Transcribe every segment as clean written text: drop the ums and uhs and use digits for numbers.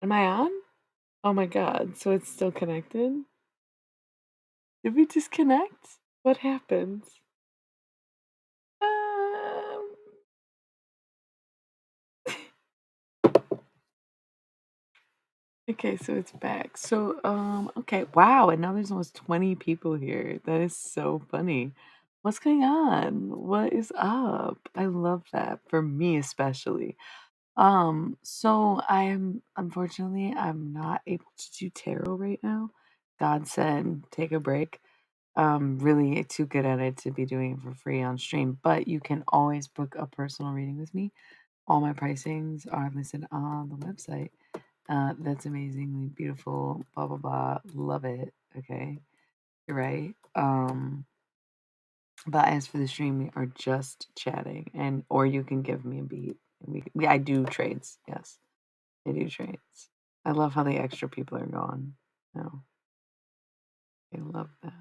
Am I on? Oh my god, so it's still connected? Did we disconnect? What happened? Um, okay, so it's back. So, okay, wow, and now there's almost 20 people here. That is so funny. What's going on? What is up? I love that for me especially. So I'm unfortunately I'm not able to do tarot right now. God said take a break. Really too good at it to be doing it for free on stream, but you can always book a personal reading with me. All my pricings are listed on the website. That's amazingly beautiful, blah blah blah. Love it. Okay. You're right. But as for the stream, we are just chatting and or you can give me a beat. I do trades, yes. I do trades. I love how the extra people are gone. No, I love that.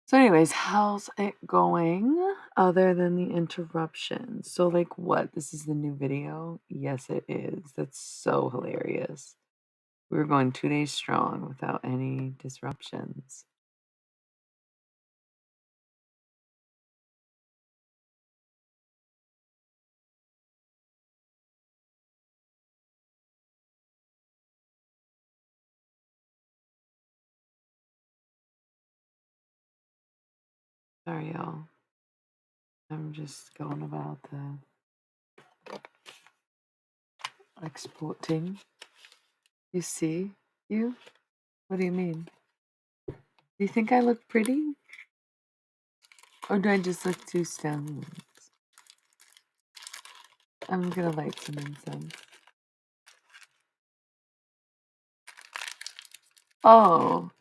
So, anyways, how's it going other than the interruptions? So, like, what? This is the new video? Yes, it is. That's so hilarious. We were going 2 days strong without any disruptions. Sorry, y'all. I'm just going about the exporting. You see? You? What do you mean? Do you think I look pretty? Or do I just look too stoned? I'm gonna light some incense. Oh,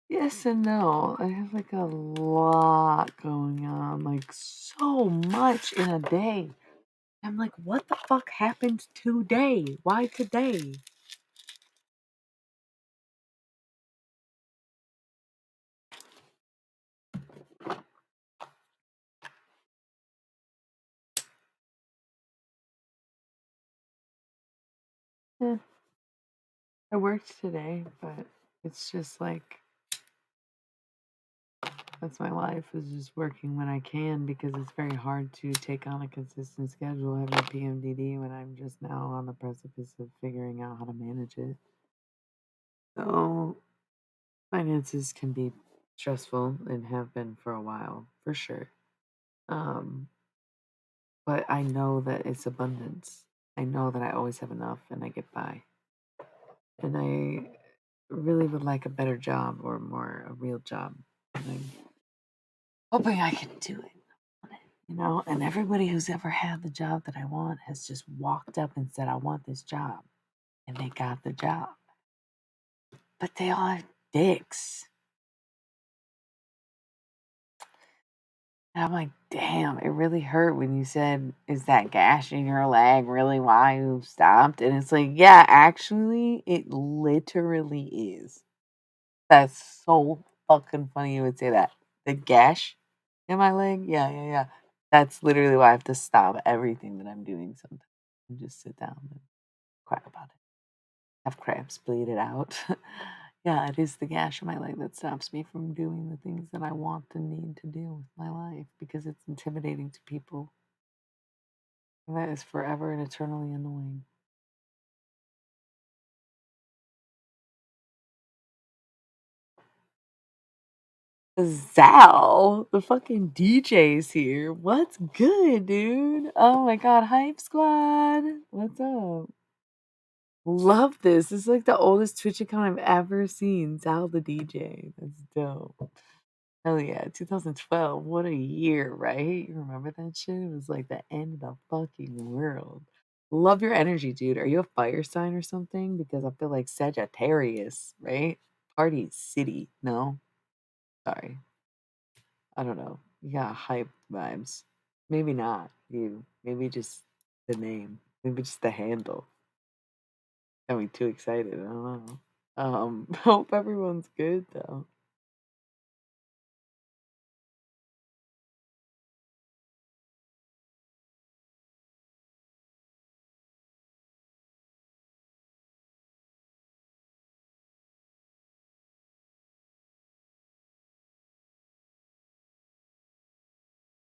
yes and no. I have like a lot going on, like so much in a day. I'm like, what the fuck happened today? Why today? Eh, I worked today, but it's just like that's my life is just working when I can because it's very hard to take on a consistent schedule having a PMDD when I'm just now on the precipice of figuring out how to manage it. So finances can be stressful and have been for a while, for sure. Um, but I know that it's abundance. I know that I always have enough and I get by. And I really would like a better job or more a real job. And I'm hoping I can do it. You know, and everybody who's ever had the job that I want has just walked up and said, I want this job. And they got the job. But they all have dicks. And I'm like, damn, it really hurt when you said, is that gash in your leg really why you stopped? And it's like, yeah, actually, it literally is. That's so fucking funny you would say that. The gash in my leg? Yeah, yeah, yeah. That's literally why I have to stop everything that I'm doing sometimes and just sit down and cry about it. Have cramps, bleed it out. Yeah, it is the gash in my leg that stops me from doing the things that I want and need to do with my life because it's intimidating to people. And that is forever and eternally annoying. Zal, the fucking DJ's here. What's good, dude? Oh my god, Hype Squad. What's up? Love this. This is like the oldest Twitch account I've ever seen. Zal the DJ. That's dope. Hell yeah, 2012. What a year, right? You remember that shit? It was like the end of the fucking world. Love your energy, dude. Are you a fire sign or something? Because I feel like Sagittarius, right? Party City. No? Sorry. I don't know. You got hype vibes. Maybe not you. Maybe just the name. Maybe just the handle. Got me too excited. I don't know. Hope everyone's good though.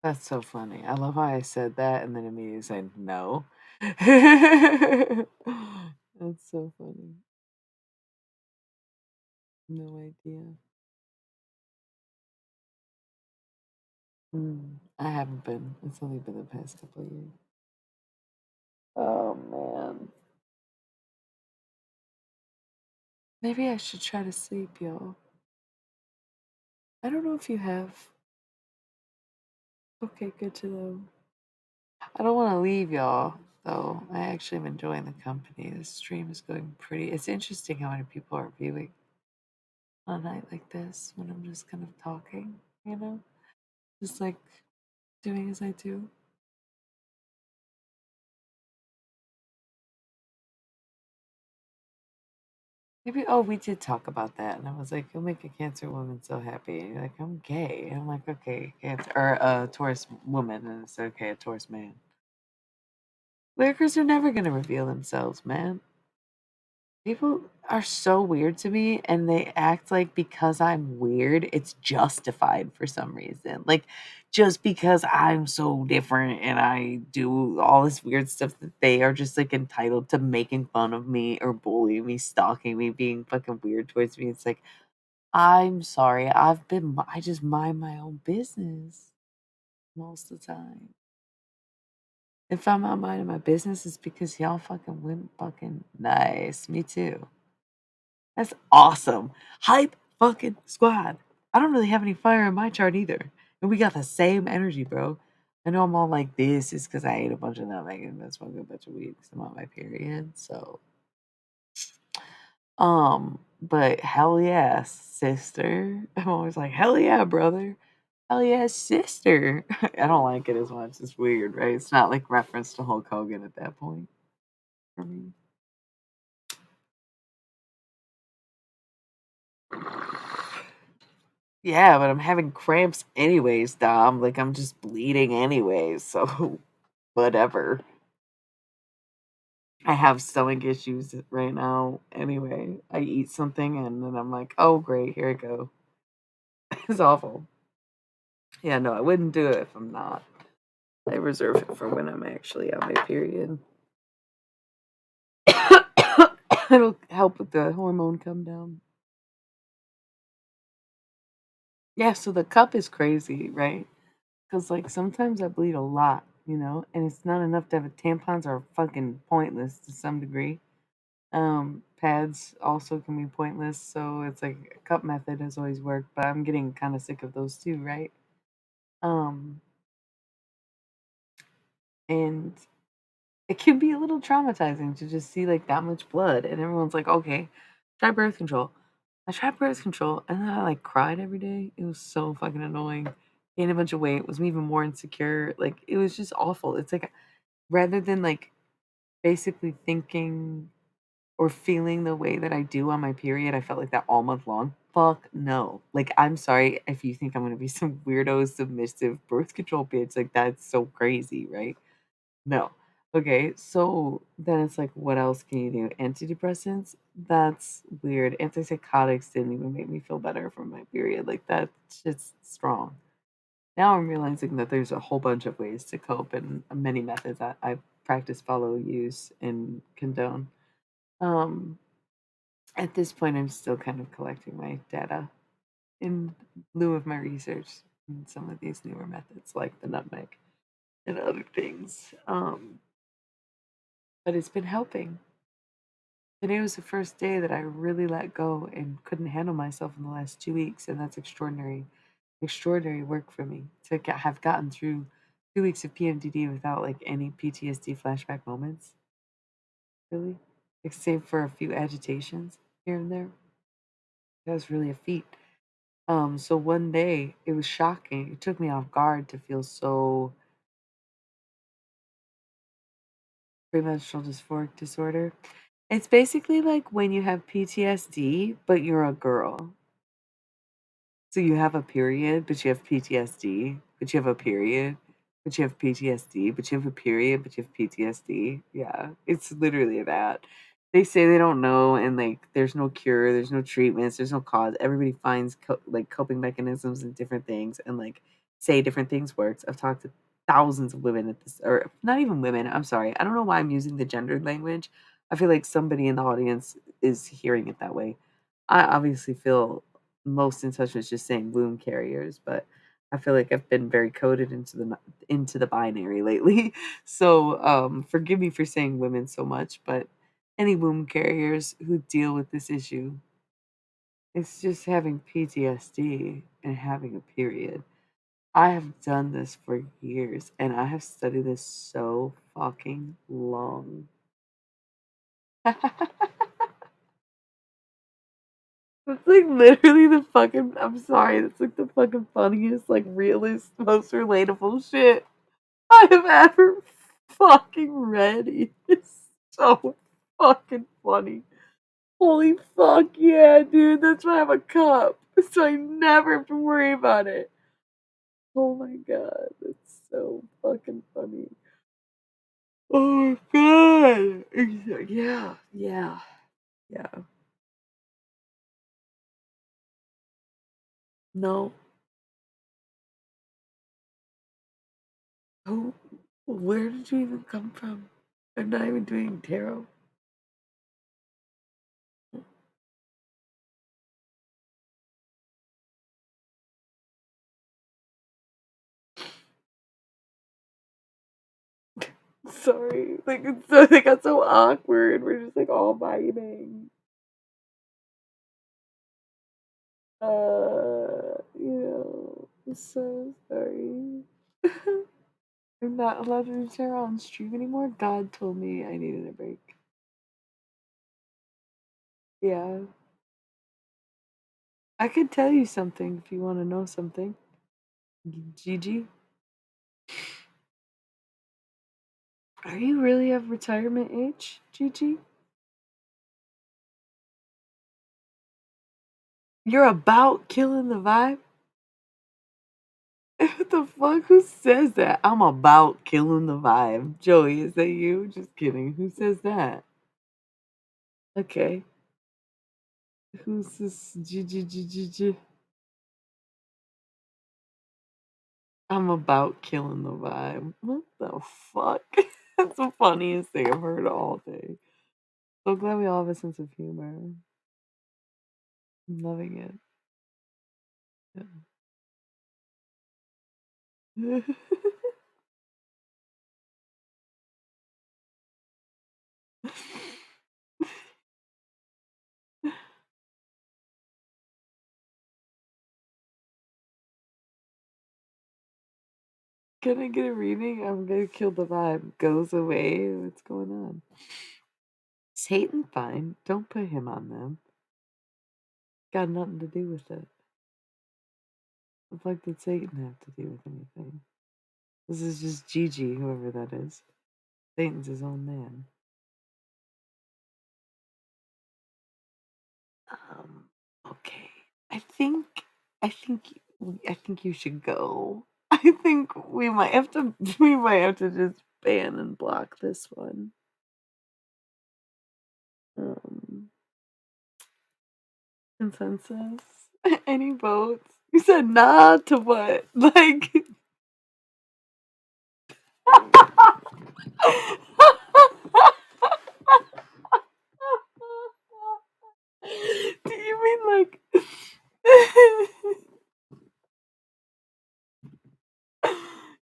That's so funny. I love how I said that and then immediately said no. That's so funny. No idea. I haven't been. It's only been the past couple of years. Oh man. Maybe I should try to sleep, y'all. I don't know if you have. Okay, good to know. I don't want to leave y'all, though. I actually am enjoying the company. The stream is going pretty. It's interesting how many people are viewing on a night like this when I'm just kind of talking, you know? Just like doing as I do. Maybe, oh, we did talk about that. And I was like, you'll make a Cancer woman so happy. And you're like, I'm gay. And I'm like, okay, Cancer, or a Taurus woman. And it's okay, a Taurus man. Lurkers are never going to reveal themselves, man. People are so weird to me, and they act like because I'm weird, it's justified for some reason. Like, just because I'm so different and I do all this weird stuff that they are just like entitled to making fun of me or bullying me, stalking me, being fucking weird towards me. It's like, I'm sorry. I just mind my own business most of the time. If I'm not minding my business, it's because y'all fucking went fucking nice. Me too. That's awesome. Hype fucking squad. I don't really have any fire in my chart either. And we got the same energy, bro. I know I'm all like this is because I ate a bunch of nutmeg and been smoking a bunch of weed because I'm on my period. So, but hell yeah, sister. I'm always like, hell yeah, brother. Hell yeah, sister. I don't like it as much. It's weird, right? It's not like reference to Hulk Hogan at that point for me. Yeah, but I'm having cramps anyways, Dom. Like I'm just bleeding anyways, so whatever. I have stomach issues right now anyway. I eat something and then I'm like, oh great, here I go. It's awful. Yeah, no, I wouldn't do it if I'm not. I reserve it for when I'm actually on my period. It'll help with the hormone come down. Yeah, so the cup is crazy, right? Because like sometimes I bleed a lot, and it's not enough to have a tampons are fucking pointless to some degree. Pads also can be pointless, so it's like a cup method has always worked, but I'm getting kind of sick of those too, right? Um, and it can be a little traumatizing to just see like that much blood, and everyone's like, okay, try birth control. I tried birth control, and then I like cried every day. It was so fucking annoying. Gained a bunch of weight, was even more insecure. Like it was just awful. It's like rather than like basically thinking or feeling the way that I do on my period, I felt like that all month long. Fuck no. Like, I'm sorry if you think I'm gonna be some weirdo, submissive birth control bitch. Like, that's so crazy, right? No. Okay, so then it's like, what else can you do? Antidepressants? That's weird. Antipsychotics didn't even make me feel better from my period. Like, that shit's strong. Now I'm realizing that there's a whole bunch of ways to cope and many methods I practice, follow, use, and condone. Um, at this point, I'm still kind of collecting my data in lieu of my research in some of these newer methods, like the nutmeg and other things. But it's been helping. Today was the first day that I really let go and couldn't handle myself in the last 2 weeks, and that's extraordinary, extraordinary work for me to have gotten through 2 weeks of PMDD without like any PTSD flashback moments. Really, except for a few agitations here and there. That was really a feat. So one day it was shocking. It took me off guard to feel so premenstrual dysphoric disorder. It's basically like when you have PTSD, but you're a girl. So you have a period, but you have PTSD, but you have a period, but you have PTSD, but you have a period, but you have PTSD. Yeah, it's literally that. They say they don't know, and like there's no cure, there's no treatments, there's no cause. Everybody finds like coping mechanisms and different things, and like say different things works. I've talked to thousands of women at this, or not even women. I'm sorry. I don't know why I'm using the gendered language. I feel like somebody in the audience is hearing it that way. I obviously feel most in touch with just saying womb carriers, but I feel like I've been very coded into the binary lately. So forgive me for saying women so much, but any womb carriers who deal with this issue, it's just having PTSD and having a period. I have done this for years and I have studied this so fucking long. It's like literally the fucking, I'm sorry, it's like the fucking funniest, like realest, most relatable shit I have ever fucking read. It's so fucking funny. Holy fuck yeah, dude. That's why I have a cup. So I never have to worry about it. Oh my god, that's so fucking funny. Oh my god. Yeah, yeah, yeah. No. Who? Where did you even come from? I'm not even doing tarot. Sorry. Like it's so it got so awkward. We're just like all vibing. I'm so sorry. I'm not allowed to do tarot on stream anymore. God told me I needed a break. Yeah. I could tell you something if you want to know something. Gigi, are you really of retirement age, Gigi? You're about killing the vibe? What the fuck? Who says that? I'm about killing the vibe. Joey, is that you? Just kidding. Who says that? Okay. Who's this? Gigi? I'm about killing the vibe. What the fuck? That's the funniest thing I've heard all day. So glad we all have a sense of humor. I'm loving it. Yeah. Can I get a reading? I'm gonna kill the vibe. Goes away. What's going on? Satan fine. Don't put him on them. Got nothing to do with it. The fuck did Satan have to do with anything? This is just Gigi, whoever that is. Satan's his own man. Okay. I think I think I think you should go. I think we might have to just ban and block this one. Um Consensus? Any votes? You said nah to what? Like do you mean like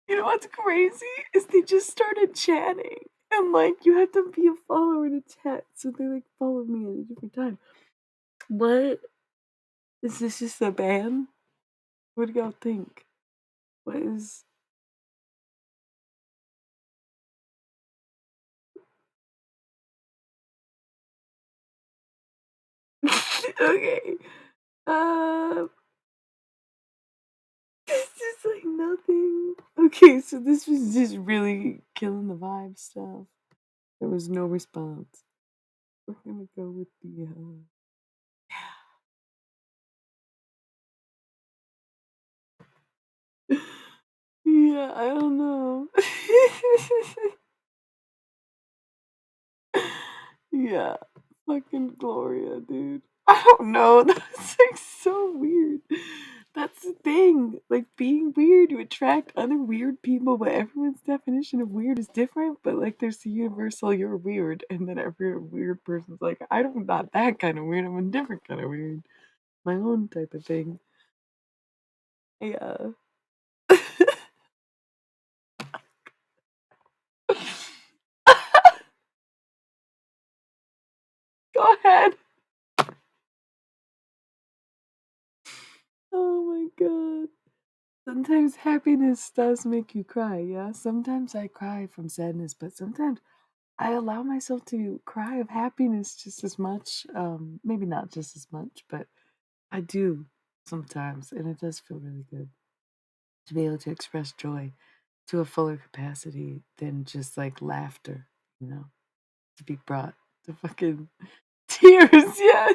you know what's crazy? Is they just started chatting. And like you have to be a follower to chat. So they like followed me at a different time. What? Is this just a ban? What do y'all think? What is okay? Um this is like nothing. Okay, so this was just really killing the vibe stuff. There was no response. We're gonna go with the yeah, I don't know. Yeah, fucking Gloria, dude. I don't know. That's like so weird. That's the thing. Like being weird, you attract other weird people, but everyone's definition of weird is different. But like there's the universal you're weird, and then every weird person's like, I'm not that kind of weird, I'm a different kind of weird. My own type of thing. Yeah. Go ahead. Oh my god. Sometimes happiness does make you cry, yeah. Sometimes I cry from sadness, but sometimes I allow myself to cry of happiness just as much. Maybe not just as much, but I do sometimes, and it does feel really good to be able to express joy to a fuller capacity than just like laughter, you know, to be brought to fucking tears. Yeah,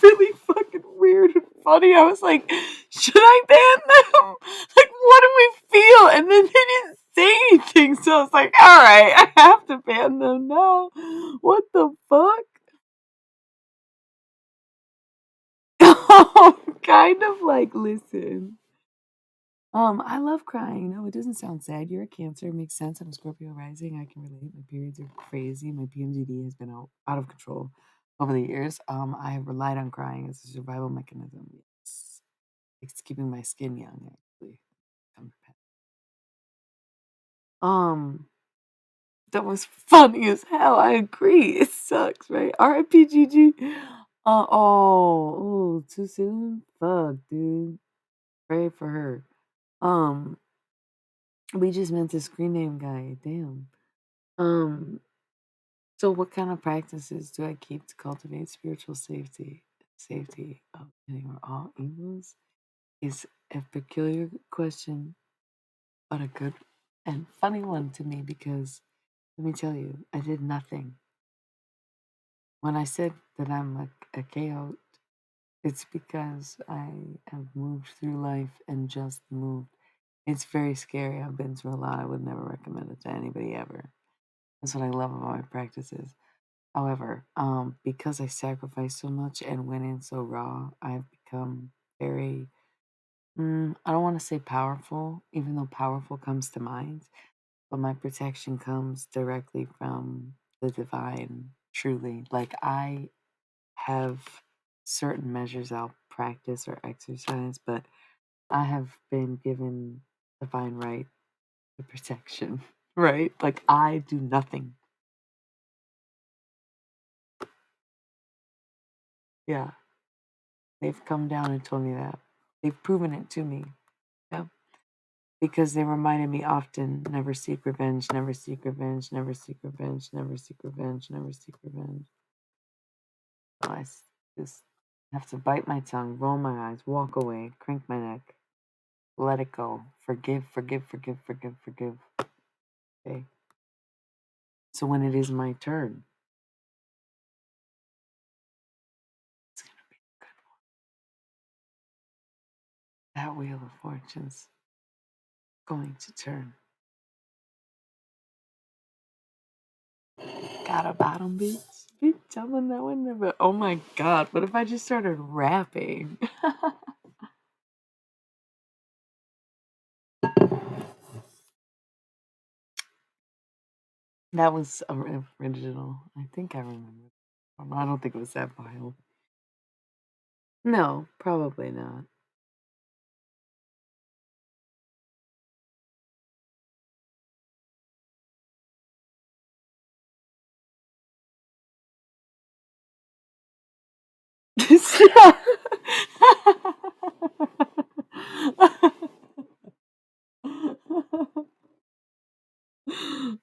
really fucking weird and funny. I was like, should I ban them? Like, what do we feel? And then they didn't say anything, so I was like, all right, I have to ban them now. What the fuck? Kind of like, listen. I love crying. No, it doesn't sound sad. You're a Cancer. It makes sense. I'm a Scorpio rising. I can relate. My periods are crazy. My PMDD has been out of control over the years. I have relied on crying as a survival mechanism. Yes. It's keeping my skin young, actually. Um, that was funny as hell. I agree. It sucks, right? RIPGG. Too soon? Fuck, dude. Pray for her. Um, we just meant the screen name guy. Damn. Um, so what kind of practices do I keep to cultivate spiritual safety? Safety of any or all evils is a peculiar question, but a good and funny one to me because let me tell you, I did nothing. When I said that I'm a chaot, it's because I have moved through life and just moved. It's very scary. I've been through a lot. I would never recommend it to anybody ever. That's what I love about my practices. However, because I sacrificed so much and went in so raw, I've become very, I don't want to say powerful, even though powerful comes to mind, but my protection comes directly from the divine, truly. Like, I have certain measures I'll practice or exercise, but I have been given divine right to protection, right? Like, I do nothing. Yeah. They've come down and told me that. They've proven it to me. Yeah. Because they reminded me often, never seek revenge, never seek revenge, never seek revenge, never seek revenge, never seek revenge. So just have to bite my tongue, roll my eyes, walk away, crank my neck, let it go. Forgive, forgive, forgive, forgive, forgive. Okay. So when it is my turn, it's gonna be a good one. That wheel of fortune's going to turn. Got a bottom, bitch. Bitch, I'm on that one never. Oh my god, what if I just started rapping? That was original. I think I remember. I don't think it was that vile. No, probably not.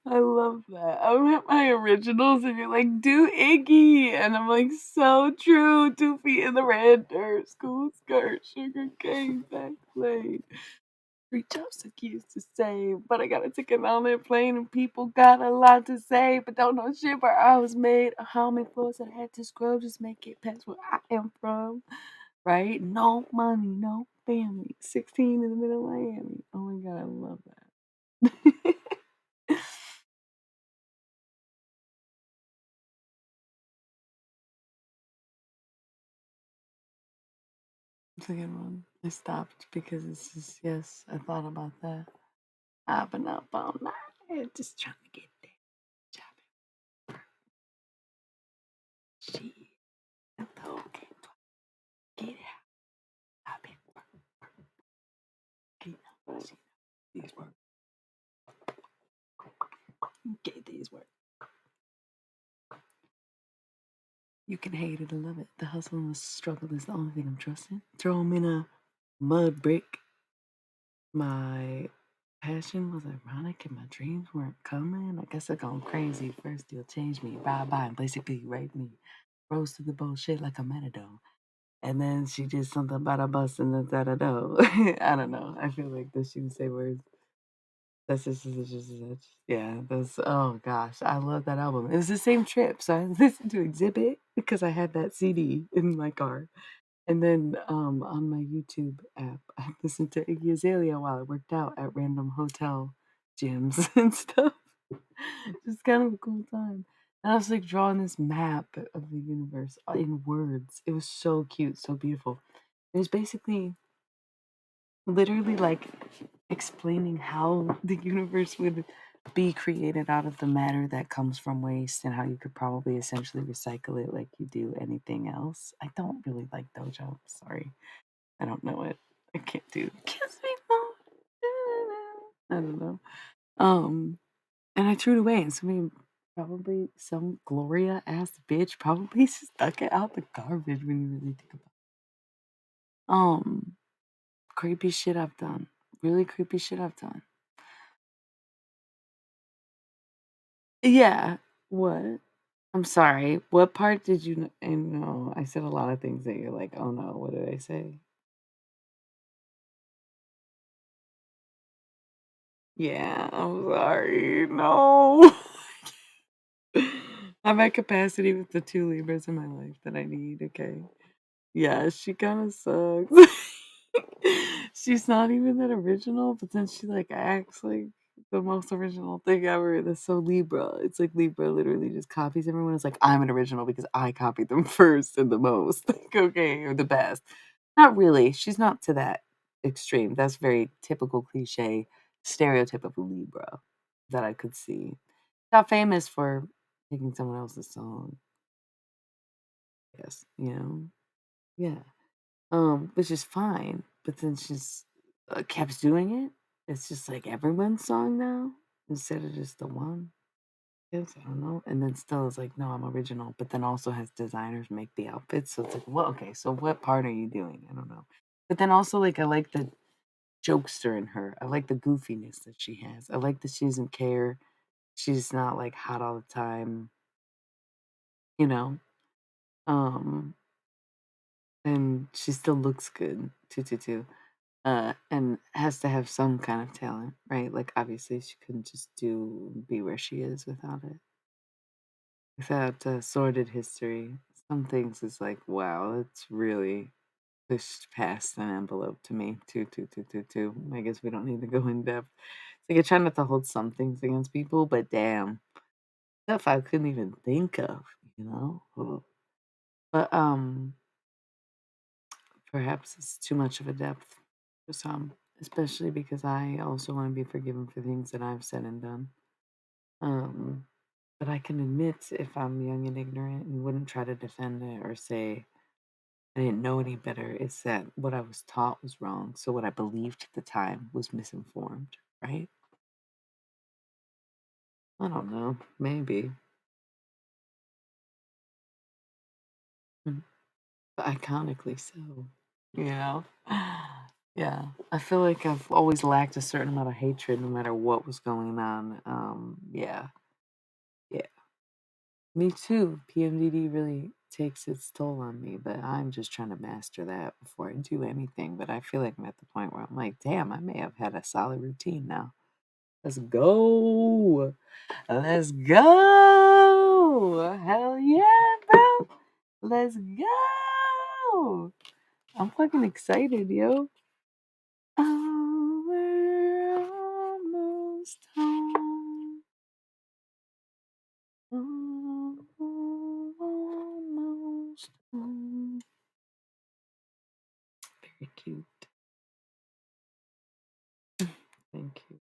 I love that. I'm at my originals and you're like, do Iggy. And I'm like, so true. 2 feet in the red dirt, school skirt, sugar cane, backblade. 3 jobs I used to say, but I got a ticket on that plane and people got a lot to say, but don't know shit where I was made or how many floors I had to scrub just make it past where I am from. Right? No money, no family. 16 in the middle of Miami. Oh my god, I love that. It's a good one. I stopped because it's just, yes, I thought about that. I've been up all night just trying to get there. Job. She and the whole game. Get out. I've been working. These work. Get these work. You can hate it or love it. The hustle and the struggle is the only thing I'm trusting. Throw them in a mud brick. My passion was ironic and my dreams weren't coming. I guess I've gone crazy. First, you'll change me, ride by, and basically rape me. Rose to the bullshit like a matador. And then she did something about a bus and the da da da. I don't know. I feel like that she would say words. That's just yeah. That's oh gosh, I love that album. It was the same trip, so I listened to Exhibit because I had that CD in my car, and then on my YouTube app, I listened to Iggy Azalea while I worked out at random hotel gyms and stuff. Just kind of a cool time. And I was like drawing this map of the universe in words. It was so cute, so beautiful. It was basically literally like explaining how the universe would be created out of the matter that comes from waste and how you could probably essentially recycle it like you do anything else. I don't really like Dojo. Sorry. I don't know it. I can't do Kiss Me More. I don't know. And I threw it away and somebody probably some Gloria ass bitch probably stuck it out the garbage when you really think about it. Creepy shit I've done. Really creepy shit I've done. Yeah. What? I'm sorry. What part did you and no, I said a lot of things that you're like, "Oh no, what did I say?" Yeah, I'm sorry. No. I'm at capacity with the 2 Libras in my life that I need, okay? Yeah, she kinda sucks. She's not even that original, but then she, like, acts like the most original thing ever. That's so Libra. It's like Libra literally just copies everyone. It's like, "I'm an original because I copied them first and the most." Like, okay, or the best. Not really. She's not to that extreme. That's very typical cliché stereotype of a Libra that I could see. Got famous for taking someone else's song. Yes, you know? Yeah. Which is fine, but then she's kept doing it. It's just like everyone's song now instead of just the one. Yes, I don't know. And then still is like, no, I'm original, but then also has designers make the outfits. So it's like, well, okay, so what part are you doing? I don't know. But then also like I like the jokester in her. I like the goofiness that she has. I like that she doesn't care. She's not like hot all the time, you know. Um, and she still looks good too. And has to have some kind of talent, right? Like obviously she couldn't just be where she is without it. Without sordid history. Some things is like, wow, it's really pushed past an envelope to me. Too. I guess we don't need to go in depth. It's like I try not to hold some things against people, but damn, stuff I couldn't even think of, you know? Ugh. But perhaps it's too much of a depth for some, especially because I also want to be forgiven for things that I've said and done. Um, but I can admit if I'm young and ignorant and wouldn't try to defend it or say I didn't know any better, it's that what I was taught was wrong. So what I believed at the time was misinformed, right? I don't know. Maybe. Mm, but iconically so. You know? Yeah. I feel like I've always lacked a certain amount of hatred no matter what was going on. Yeah. Yeah. Me too. PMDD really takes its toll on me, but I'm just trying to master that before I do anything. But I feel like I'm at the point where I'm like, damn, I may have had a solid routine now. Let's go. Let's go. Hell yeah, bro. Let's go. I'm fucking excited, yo. Oh, we're almost home. Oh, almost home. Very cute. Thank you.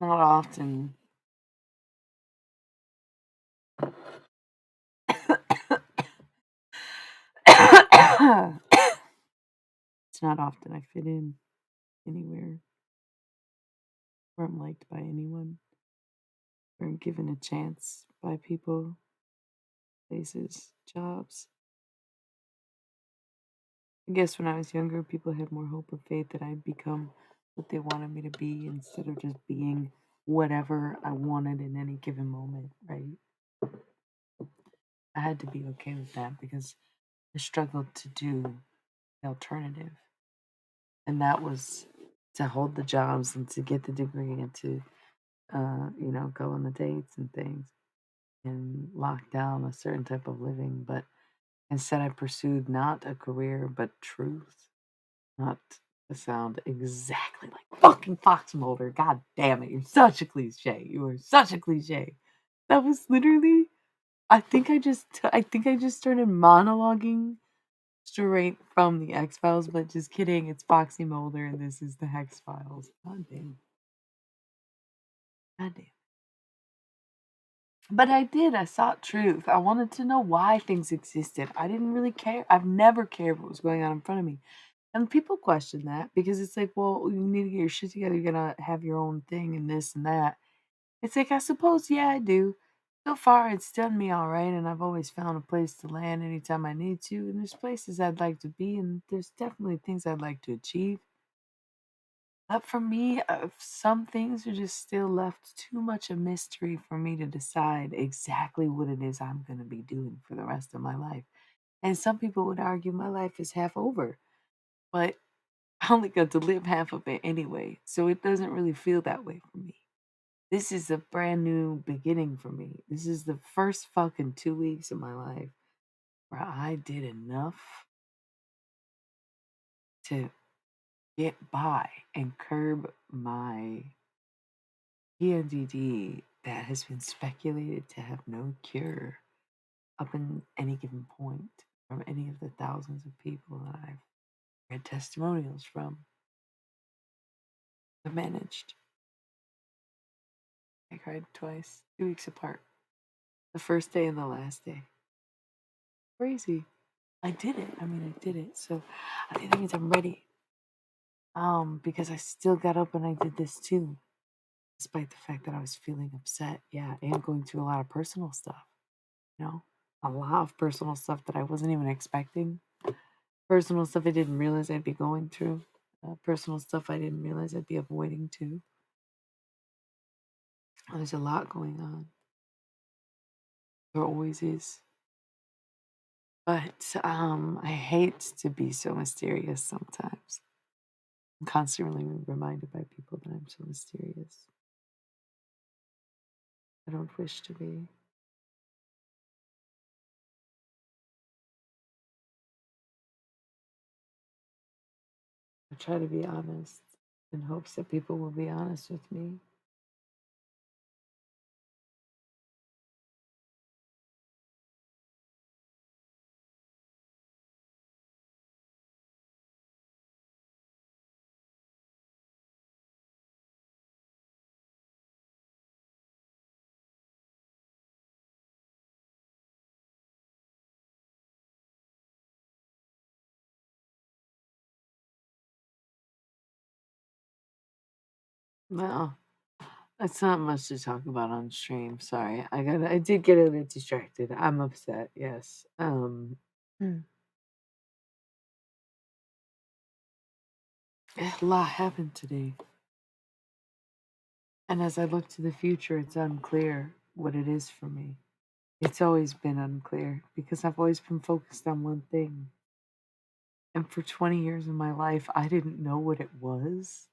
Not often. It's not often I fit in anywhere where I'm liked by anyone, where I'm given a chance by people, places, jobs. I guess when I was younger, people had more hope or faith that I'd become what they wanted me to be instead of just being whatever I wanted in any given moment, right? I had to be okay with that because I struggled to do the alternative. And that was to hold the jobs and to get the degree and to, go on the dates and things and lock down a certain type of living. But instead, I pursued not a career, but truth. Not to sound exactly like fucking Fox Mulder. God damn it, you're such a cliche. You are such a cliche. That was literally. I think I just started monologuing straight from the X Files, but just kidding. It's Foxy Mulder, and this is the Hex Files. God damn. God damn. But I did. I sought truth. I wanted to know why things existed. I didn't really care. I've never cared what was going on in front of me. And people question that because it's like, well, you need to get your shit together. You're gonna have your own thing and this and that. It's like, I suppose, yeah, I do. So far, it's done me all right, and I've always found a place to land anytime I need to. And there's places I'd like to be, and there's definitely things I'd like to achieve. But for me, some things are just still left too much a mystery for me to decide exactly what it is I'm going to be doing for the rest of my life. And some people would argue my life is half over, but I only got to live half of it anyway, so it doesn't really feel that way for me. This is a brand new beginning for me. This is the first fucking 2 weeks of my life where I did enough to get by and curb my PMDD that has been speculated to have no cure up in any given point from any of the thousands of people that I've read testimonials from. I managed. I cried twice, 2 weeks apart. The first day and the last day. Crazy. I did it. I mean, I did it. So I think that means I'm ready. Because I still got up and I did this too, despite the fact that I was feeling upset. Yeah, and going through a lot of personal stuff. You know, a lot of personal stuff that I wasn't even expecting. Personal stuff I didn't realize I'd be going through. Personal stuff I didn't realize I'd be avoiding too. There's a lot going on. There always is. But I hate to be so mysterious sometimes. I'm constantly reminded by people that I'm so mysterious. I don't wish to be. I try to be honest in hopes that people will be honest with me. Well, it's not much to talk about on stream. Sorry. I did get a bit distracted. I'm upset, yes. A lot happened today. And as I look to the future, it's unclear what it is for me. It's always been unclear because I've always been focused on one thing. And for 20 years of my life, I didn't know what it was.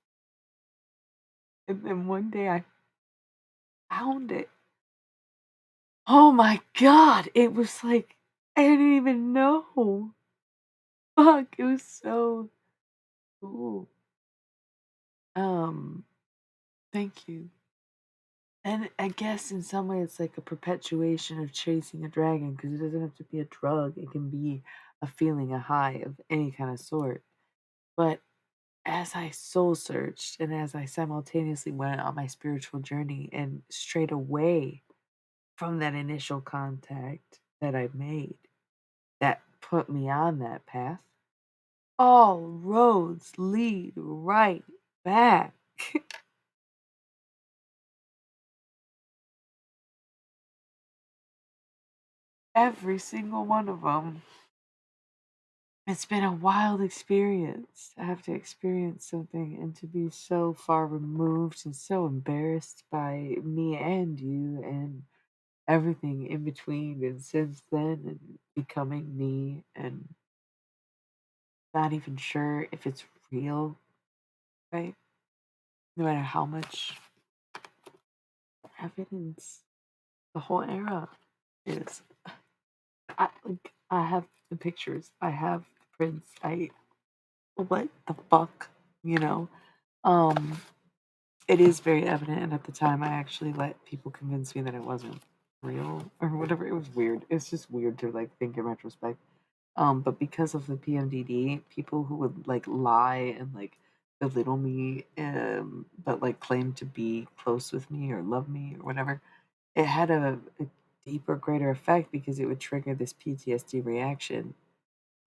And then one day I found it. Oh my God. It was like, I didn't even know. Fuck, it was so cool. Um, Thank you. And I guess in some way it's like a perpetuation of chasing a dragon because it doesn't have to be a drug. It can be a feeling, a high of any kind of sort. But as I soul searched and as I simultaneously went on my spiritual journey and strayed away from that initial contact that I made that put me on that path, all roads lead right back. Every single one of them. It's been a wild experience to have to experience something and to be so far removed and so embarrassed by me and you and everything in between and since then and becoming me and not even sure if it's real, right? No matter how much evidence the whole era is. I have the pictures, I have the prints, I what the fuck, you know? Um It is very evident, and at the time, I actually let people convince me that it wasn't real or whatever. It was weird. It's just weird to like think in retrospect. But because of the PMDD, people who would like lie and like belittle me, but like claim to be close with me or love me or whatever, it had a deeper, greater effect because it would trigger this PTSD reaction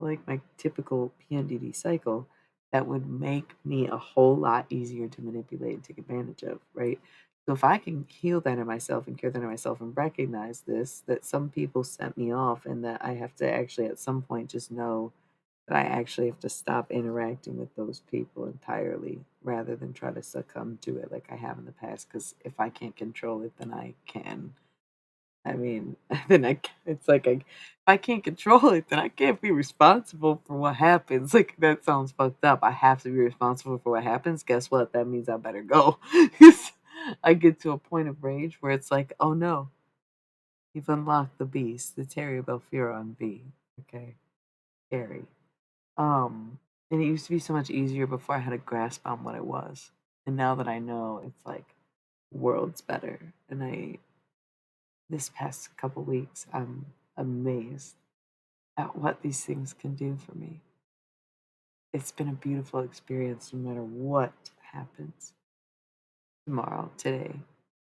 like my typical PMDD cycle that would make me a whole lot easier to manipulate and take advantage of, right? So if I can heal that in myself and cure that in myself and recognize this, that some people set me off and that I have to actually at some point just know that I actually have to stop interacting with those people entirely rather than try to succumb to it like I have in the past. Because if I can't control it, then I can. I mean, then it's like if I can't control it, then I can't be responsible for what happens. Like that sounds fucked up. I have to be responsible for what happens. Guess what? That means I better go. 'Cause I get to a point of rage where it's like, oh no, you've unlocked the beast, the Terry Belfiron V. Okay, Terry. And it used to be so much easier before I had a grasp on what it was, and now that I know, it's like worlds better. And I this past couple weeks, I'm amazed at what these things can do for me. It's been a beautiful experience no matter what happens tomorrow, today,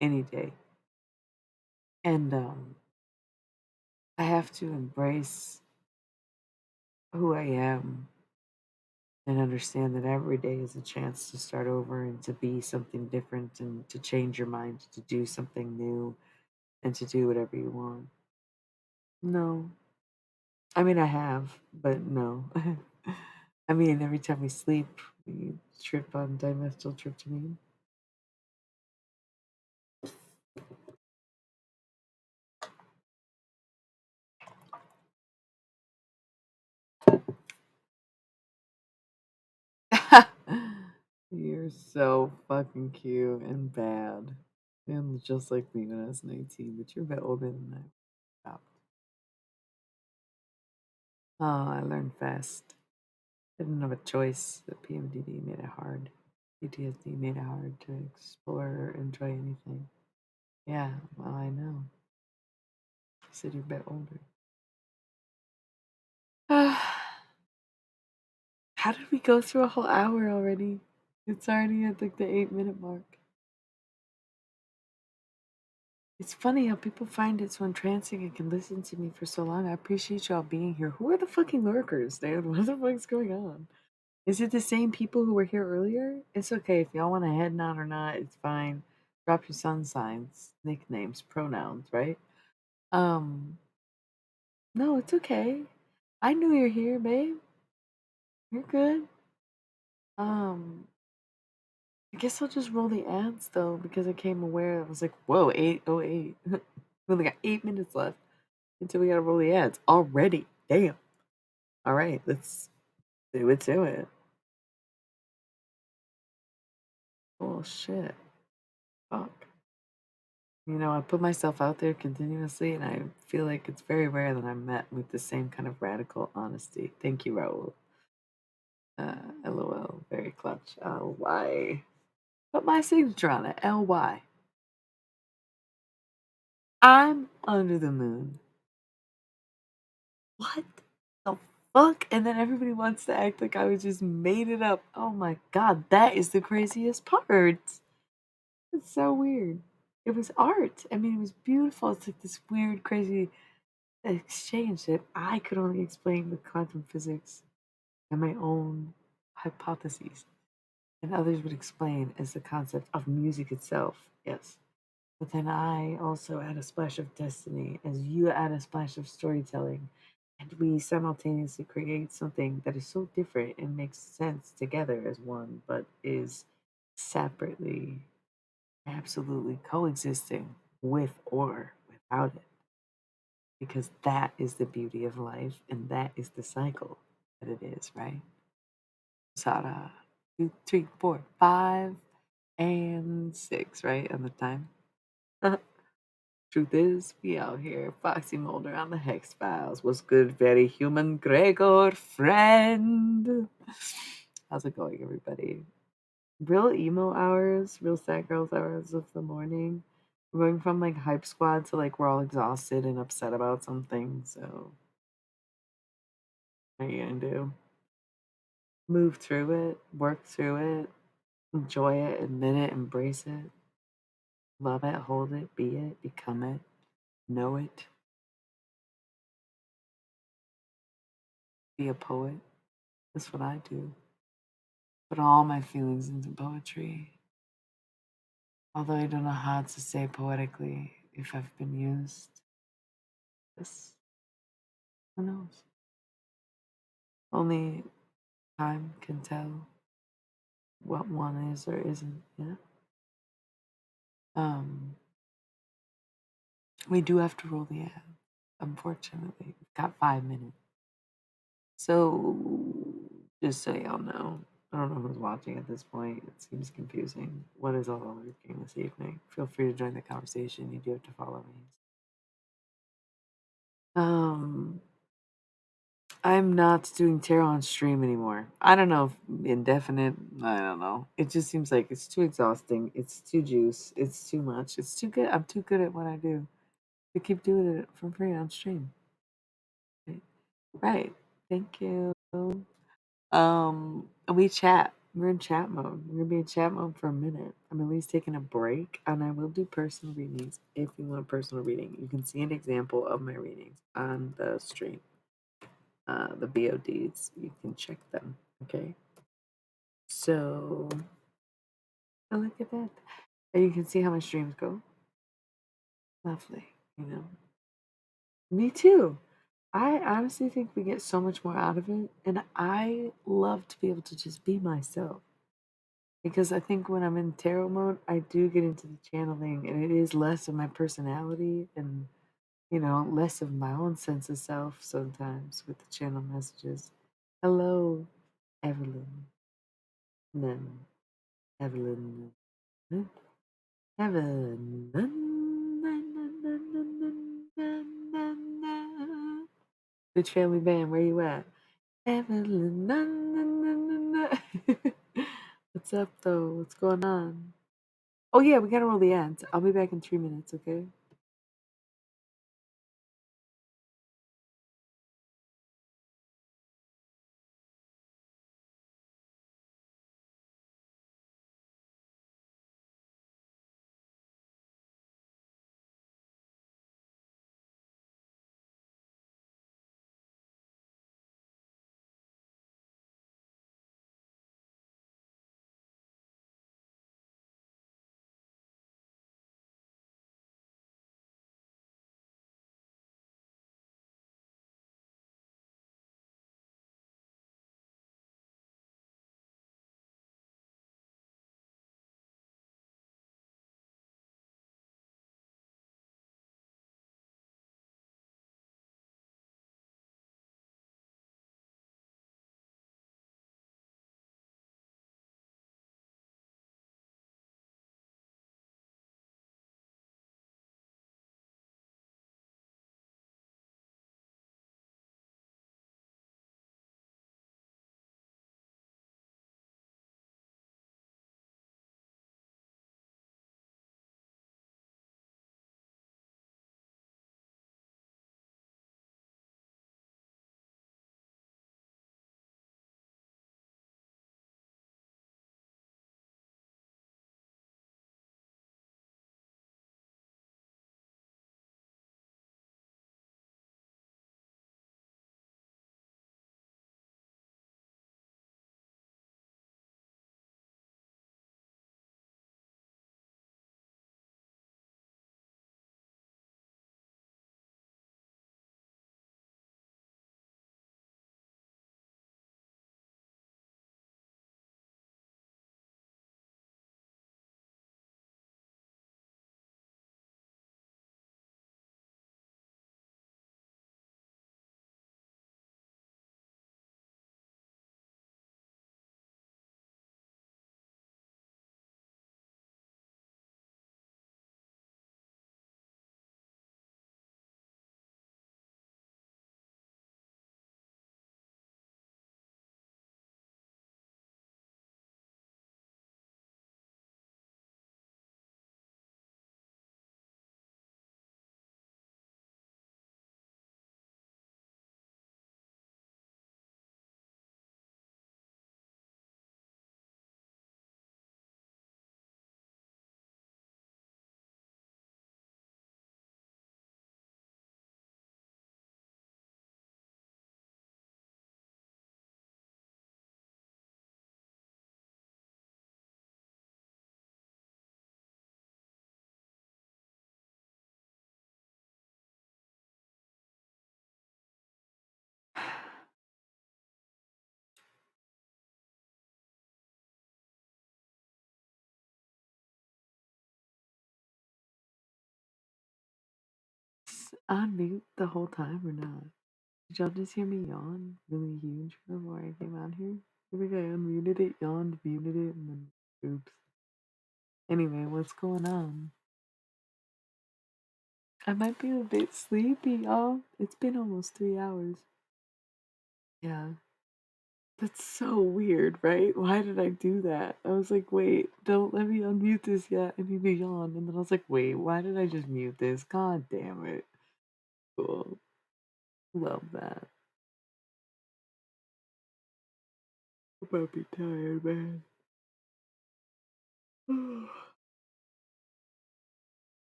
any day. And I have to embrace who I am and understand that every day is a chance to start over and to be something different and to change your mind, to do something new and to do whatever you want. No, I mean, I have, but no. I mean, every time we sleep, we trip on dimethyltryptamine. You're so fucking cute and bad. And just like me when I was 19, but you're a bit older than I. Wow. Oh, I learned fast. I didn't have a choice. The PMDD made it hard. PTSD made it hard to explore or enjoy anything. Yeah, well, I know. You said you're a bit older. How did we go through a whole hour already? It's already at like the 8-minute mark. It's funny how people find it so entrancing and can listen to me for so long. I appreciate y'all being here. Who are the fucking lurkers, dude? What the fuck's going on? Is it the same people who were here earlier? It's okay if y'all want to head nod or not. It's fine. Drop your sun signs, nicknames, pronouns, right? Um, no, it's okay. I knew you're here, babe. You're good. Um, I guess I'll just roll the ads though because I came aware. I was like, whoa, 8:08. We only got 8 minutes left until we gotta roll the ads already. Damn. All right, let's do it to it. Oh shit. Fuck. You know, I put myself out there continuously, and I feel like it's very rare that I'm met with the same kind of radical honesty. Thank you, Raul. LOL, very clutch. LY. Put my signature on it. LY. I'm under the moon. What the fuck? And then everybody wants to act like I was just made it up. Oh my god, that is the craziest part. It's so weird. It was art. I mean, it was beautiful. It's like this weird, crazy exchange that I could only explain with quantum physics and my own hypotheses. And others would explain as the concept of music itself. Yes. But then I also add a splash of destiny, as you add a splash of storytelling, and we simultaneously create something that is so different and makes sense together as one, but is separately, absolutely coexisting with or without it. Because that is the beauty of life, and that is the cycle that it is, right? Sada, 2, 3, 4, 5, and 6, right? On the time. Truth is, we out here. Foxy Mulder on the Hex Files. What's good, very human Gregor friend? How's it going, everybody? Real emo hours, real sad girls hours of the morning. We're going from like hype squad to like we're all exhausted and upset about something. So, what are you gonna do? Move through it, work through it, enjoy it, admit it, embrace it, love it, hold it, be it, become it, know it, be a poet. That's what I do. Put all my feelings into poetry. Although I don't know how to say poetically if I've been used. This, who knows? Only time can tell what one is or isn't. Yeah. Um, we do have to roll the ad. Unfortunately, we've got 5 minutes. So, just so y'all know, I don't know who's watching at this point. It seems confusing. What is all lurking this evening? Feel free to join the conversation. You do have to follow me. Um, I'm not doing tarot on stream anymore. I don't know if indefinite. I don't know. It just seems like it's too exhausting. It's too juice. It's too much. It's too good. I'm too good at what I do to keep doing it for free on stream. Right. Thank you. We chat. We're in chat mode. We're gonna be in chat mode for a minute. I'm at least taking a break, and I will do personal readings if you want a personal reading. You can see an example of my readings on the stream. The BODs. You can check them. Okay. So, oh, look at that. And you can see how my streams go. Lovely. You know, me too. I honestly think we get so much more out of it. And I love to be able to just be myself. Because I think when I'm in tarot mode, I do get into the channeling and it is less of my personality and, less of my own sense of self sometimes with the channel messages. Hello, Evelyn. Then, Evelyn. Evelyn. Bitch Family Band, where you at? Evelyn. What's up, though? What's going on? Oh, yeah, we gotta roll the ends. I'll be back in 3 minutes, okay? on mute the whole time or not? Did y'all just hear me yawn really huge before I came out here? I think I unmuted it, yawned, muted it, and then oops. Anyway, what's going on? I might be a bit sleepy, y'all. It's been almost 3 hours. Yeah. That's so weird, right? Why did I do that? I was like, wait, don't let me unmute this yet. I need to yawn. And then I was like, wait, why did I just mute this? God damn it. Cool. Love that. I might be tired, man.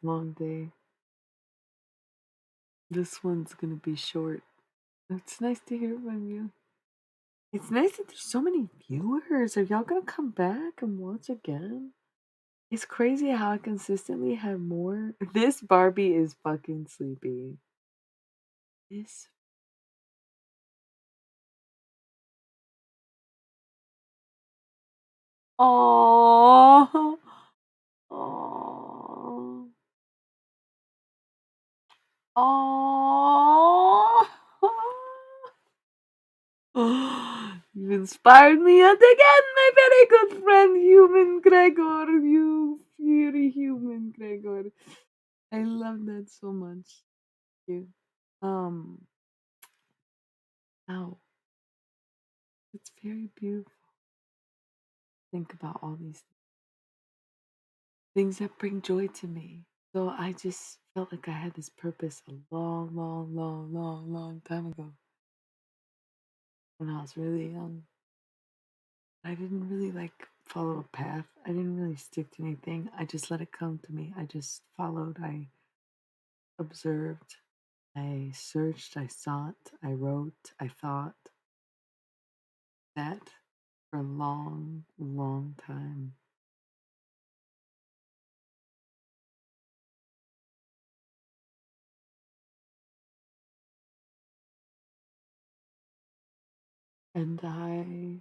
Long day. This one's gonna be short. It's nice to hear from you. It's nice that there's so many viewers. Are y'all gonna come back and watch again? It's crazy how I consistently have more. This Barbie is fucking sleepy. This. Oh. Oh. Oh. You inspired me yet again, my very good friend, human Gregor. You fury human Gregor. I love that so much. Thank you. Wow. It's very beautiful. Think about all these things that bring joy to me. So I just felt like I had this purpose a long, long, long, long, long time ago when I was really young. I didn't really like follow a path. I didn't really stick to anything. I just let it come to me. I just followed. I observed. I searched. I sought. I wrote. I thought that for a long, long time. And I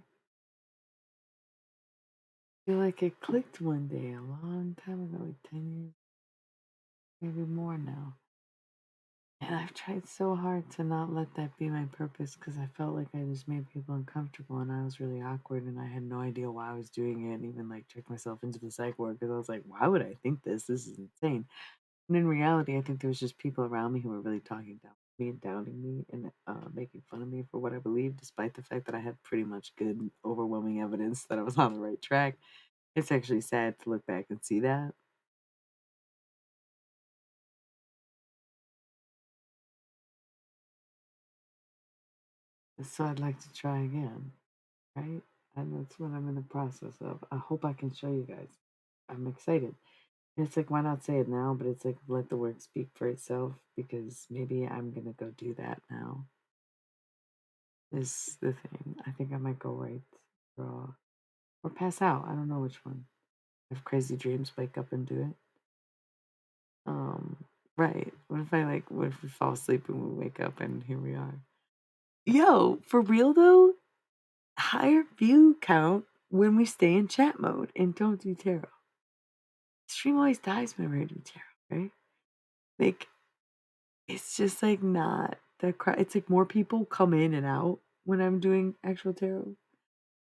feel like it clicked one day a long time ago, like 10 years, maybe more now. And I've tried so hard to not let that be my purpose because I felt like I just made people uncomfortable and I was really awkward and I had no idea why I was doing it and even like checked myself into the psych ward because I was like, why would I think this? This is insane. And in reality, I think there was just people around me who were really talking down me and downing me and making fun of me for what I believed, despite the fact that I had pretty much good, overwhelming evidence that I was on the right track. It's actually sad to look back and see that. So I'd like to try again, right? And that's what I'm in the process of. I hope I can show you guys. I'm excited. And it's like, why not say it now? But it's like, let the work speak for itself because maybe I'm going to go do that now. Is the thing. I think I might go right or pass out. I don't know which one. Have crazy dreams, wake up and do it. Um, right. What if we fall asleep and we wake up and here we are? Yo, for real though, higher view count when we stay in chat mode and don't do tarot. Stream always dies whenever I do tarot, right? Like, it's just like not the it's like more people come in and out when I'm doing actual tarot,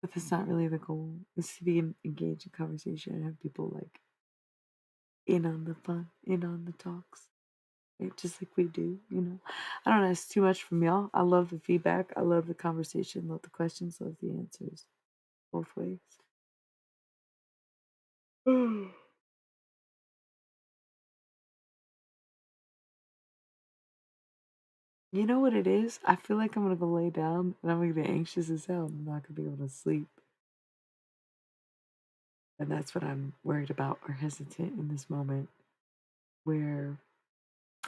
but that's not really the goal. It's to be engaged in conversation and have people like in on the fun, in on the talks, right? Just like we do, you know. I don't ask too much from y'all. I love the feedback. I love the conversation. Love the questions. Love the answers, both ways. You know what it is? I feel like I'm gonna go lay down and I'm gonna get anxious as hell. I'm not gonna be able to sleep. And that's what I'm worried about or hesitant in this moment where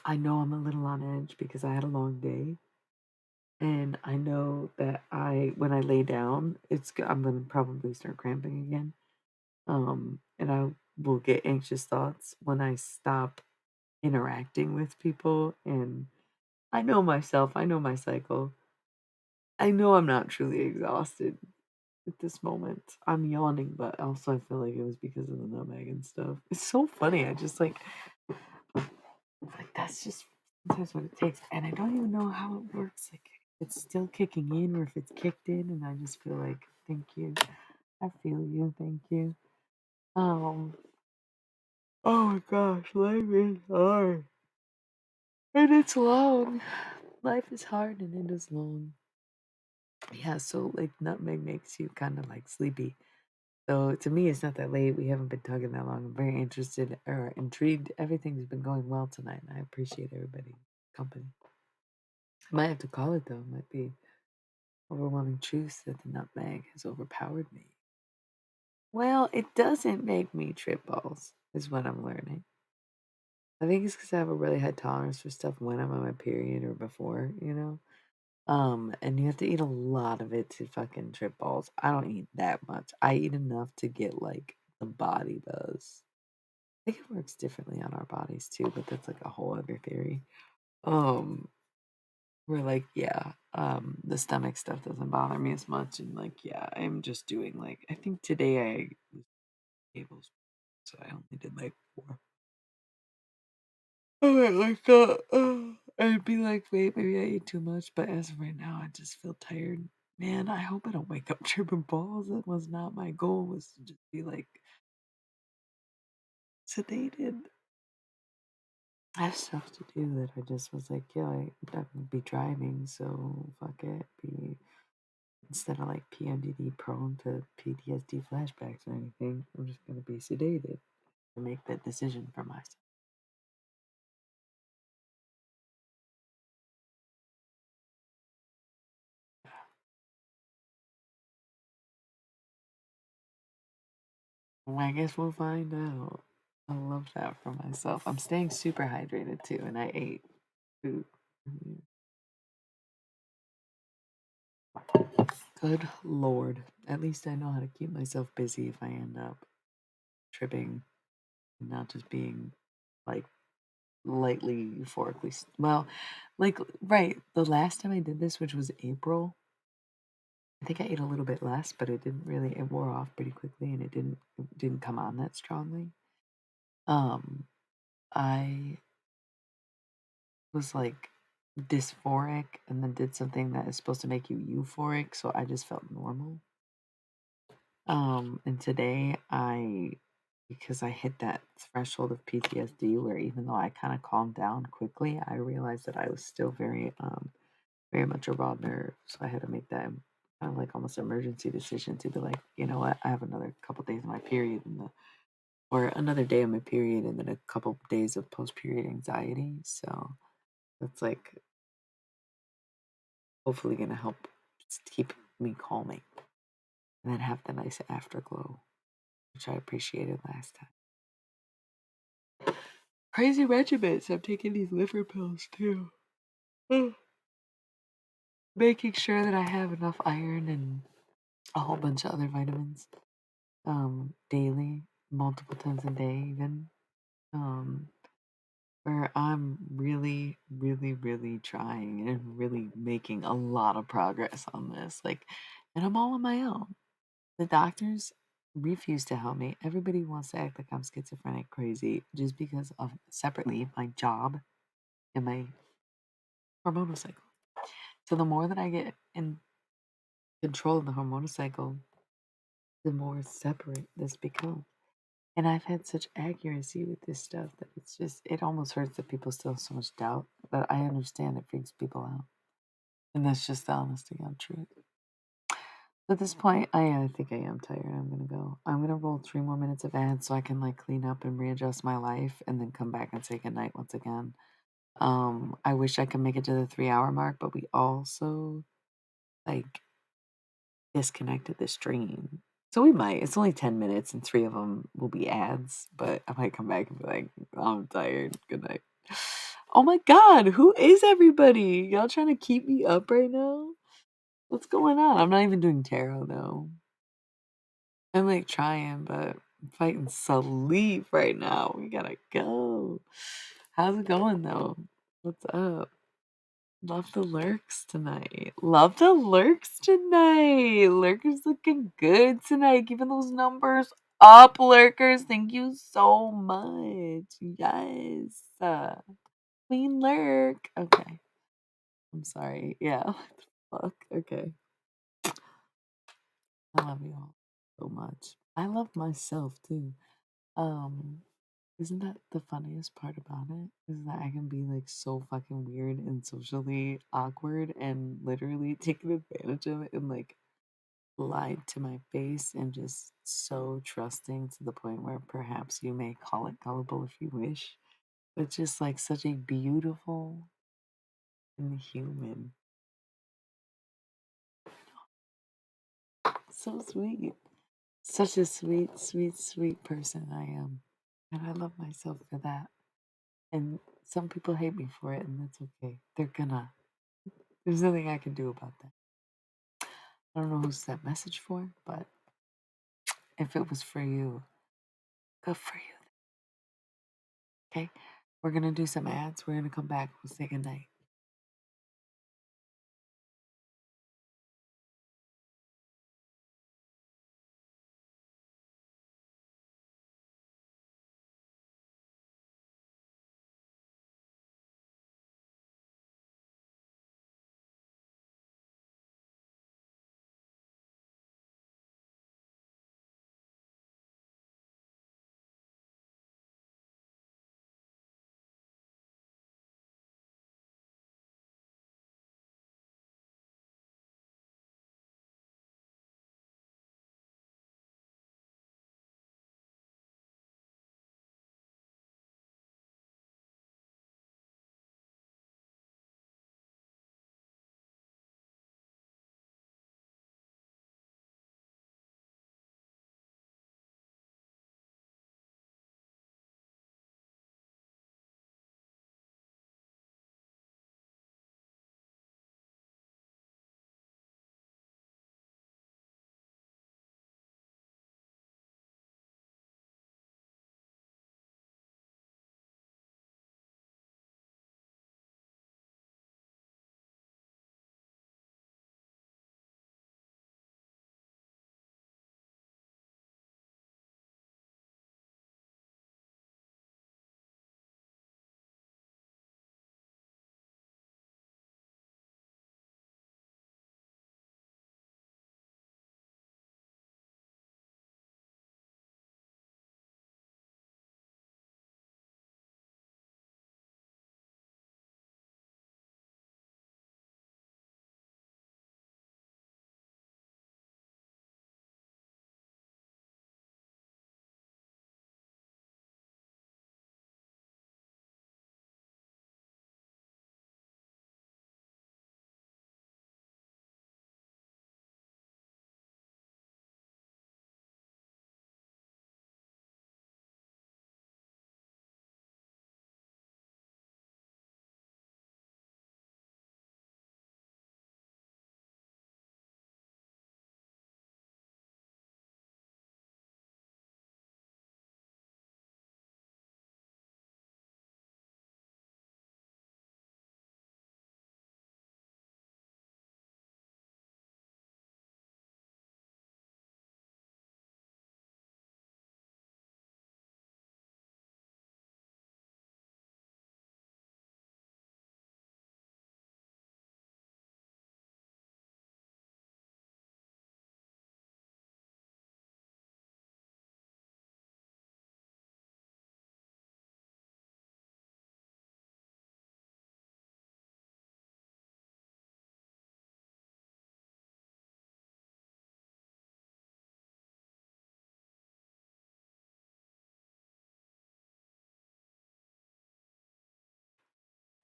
I know I'm a little on edge because I had a long day. And I know that when I lay down, I'm gonna probably start cramping again. And I will get anxious thoughts when I stop interacting with people. And I know myself, I know my cycle. I know I'm not truly exhausted at this moment. I'm yawning, but also I feel like it was because of the nutmeg and stuff. It's so funny. I just like Like that's just sometimes what it takes, and I don't even know how it works. Like it's still kicking in, or if it's kicked in, and I just feel like, thank you, I feel you, thank you. Um, oh my gosh, life is hard, and it's long. Life is hard, and it is long. Yeah, so like nutmeg makes you kind of like sleepy. So to me, it's not that late. We haven't been talking that long. I'm very interested or intrigued. Everything's been going well tonight, and I appreciate everybody's company. I might have to call it though. It might be overwhelming truth that the nutmeg has overpowered me. Well, it doesn't make me trip balls, is what I'm learning. I think it's because I have a really high tolerance for stuff when I'm on my period or before, you know? And you have to eat a lot of it to fucking trip balls. I don't eat that much. I eat enough to get like the body buzz. I think it works differently on our bodies too, but that's like a whole other theory. Um, where like, yeah, the stomach stuff doesn't bother me as much, and like, yeah, I'm just doing like I think today I was able, so I only did like 4. I thought, I'd be like, wait, maybe I ate too much, but as of right now, I just feel tired. Man, I hope I don't wake up tripping balls. That was not my goal. Was to just be like sedated. I have stuff to do that I just was like, yeah, I would be driving, so fuck it. Be instead of like PMDD prone to PTSD flashbacks or anything, I'm just gonna be sedated to make that decision for myself. Well, I guess we'll find out. I love that for myself. I'm staying super hydrated too, and I ate food. Good lord. At least I know how to keep myself busy if I end up tripping and not just being like lightly euphorically. Well, like, right. The last time I did this, which was April, I think I ate a little bit less, but it didn't really, it wore off pretty quickly and it didn't come on that strongly. Um, I was like dysphoric and then did something that is supposed to make you euphoric, so I just felt normal. And today because I hit that threshold of PTSD where even though I kind of calmed down quickly, I realized that I was still very much a raw nerve. So I had to make that kind of like almost emergency decision to be like, you know what, I have another couple days of my period or another day of my period and then a couple days of post period anxiety. So that's like hopefully gonna help just keep me calming and then have the nice afterglow, which I appreciated last time. Crazy regimens. I'm taking these liver pills too. Making sure that I have enough iron and a whole bunch of other vitamins daily, multiple times a day, even. Um, where I'm really, really, really trying and really making a lot of progress on this. Like, and I'm all on my own. The doctors refuse to help me. Everybody wants to act like I'm schizophrenic crazy just because of separately my job and my hormonal cycle. So the more that I get in control of the hormonal cycle, the more separate this becomes. And I've had such accuracy with this stuff that it's just, it almost hurts that people still have so much doubt. But I understand it freaks people out. And that's just the honest to God truth. At this point, I think I am tired. I'm gonna go. I'm gonna roll 3 more minutes of ads so I can like clean up and readjust my life and then come back and say goodnight once again. I wish I could make it to the 3 hour mark, but we also like disconnected the stream. So we might. It's only 10 minutes and 3 of them will be ads, but I might come back and be like, I'm tired. Good night. Oh my god, who is everybody? Y'all trying to keep me up right now? What's going on? I'm not even doing tarot though. I'm like trying, but I'm fighting sleep right now. We gotta go. How's it going though? What's up? Love the lurks tonight. Love the lurks tonight. Lurkers looking good tonight. Giving those numbers up, lurkers. Thank you so much. Yes. Queen Lurk. Okay. I'm sorry. Yeah. What the fuck? Okay. I love you all so much. I love myself too. Um, isn't that the funniest part about it? Is that I can be like so fucking weird and socially awkward and literally taken advantage of it and like lied to my face and just so trusting to the point where perhaps you may call it gullible if you wish. But just like such a beautiful and human. So sweet. Such a sweet, sweet, sweet person I am. And I love myself for that. And some people hate me for it, and that's okay. They're gonna. There's nothing I can do about that. I don't know who's that message for, but if it was for you, good for you. Okay? We're gonna do some ads. We're gonna come back. We'll say goodnight.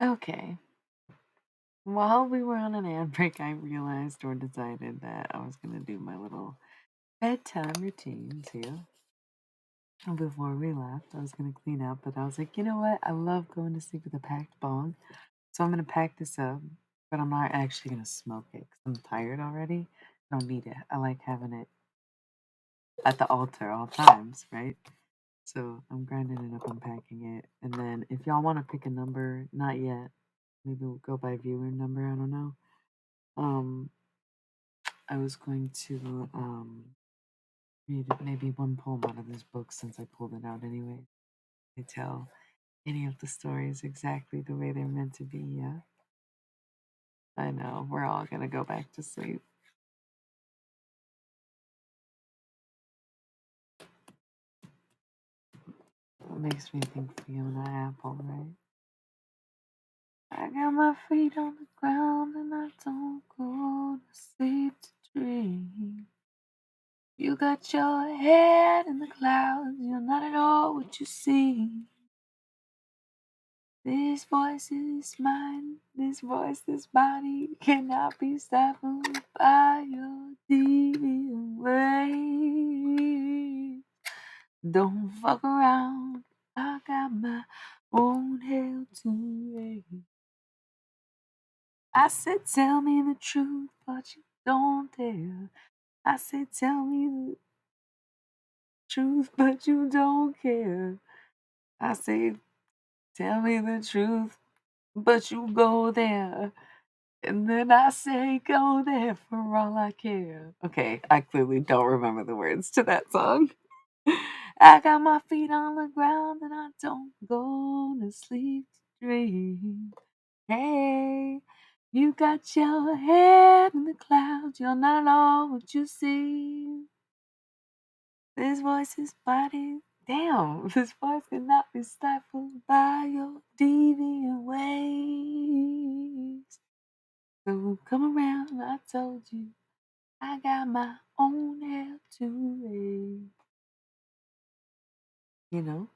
Okay. While we were on an ad break, I realized or decided that I was gonna do my little bedtime routines here. And before we left, I was gonna clean up, but I was like, you know what? I love going to sleep with a packed bong. So I'm gonna pack this up, but I'm not actually gonna smoke it because I'm tired already. I don't need it. I like having it at the altar all times, right? So I'm grinding it up, I'm packing it. And then if y'all want to pick a number, not yet. Maybe we'll go by viewer number, I don't know. Um I was going to read maybe one poem out of this book since I pulled it out anyway. I tell. any of the stories exactly the way they're meant to be yet. I know, we're all gonna go back to sleep. It makes me think Fiona Apple, right? I got my feet on the ground and I don't go to sleep to dream. You got your head in the clouds, you're not at all what you see. This voice is mine, this voice, this body cannot be stifled by your deviant ways. Don't fuck around, I got my own hell to raise. I said, tell me the truth, but you don't dare. I said, tell me the truth, but you don't care. I say, tell me the truth, but you go there. And then I say, go there for all I care. Okay, I clearly don't remember the words to that song. I got my feet on the ground and I don't go to sleep to dream. Hey, you got your head in the clouds, you're not at all what you see. This voice is body. Damn, this voice cannot be stifled by your deviant ways. So come around, I told you, I got my own hell to raise. You know?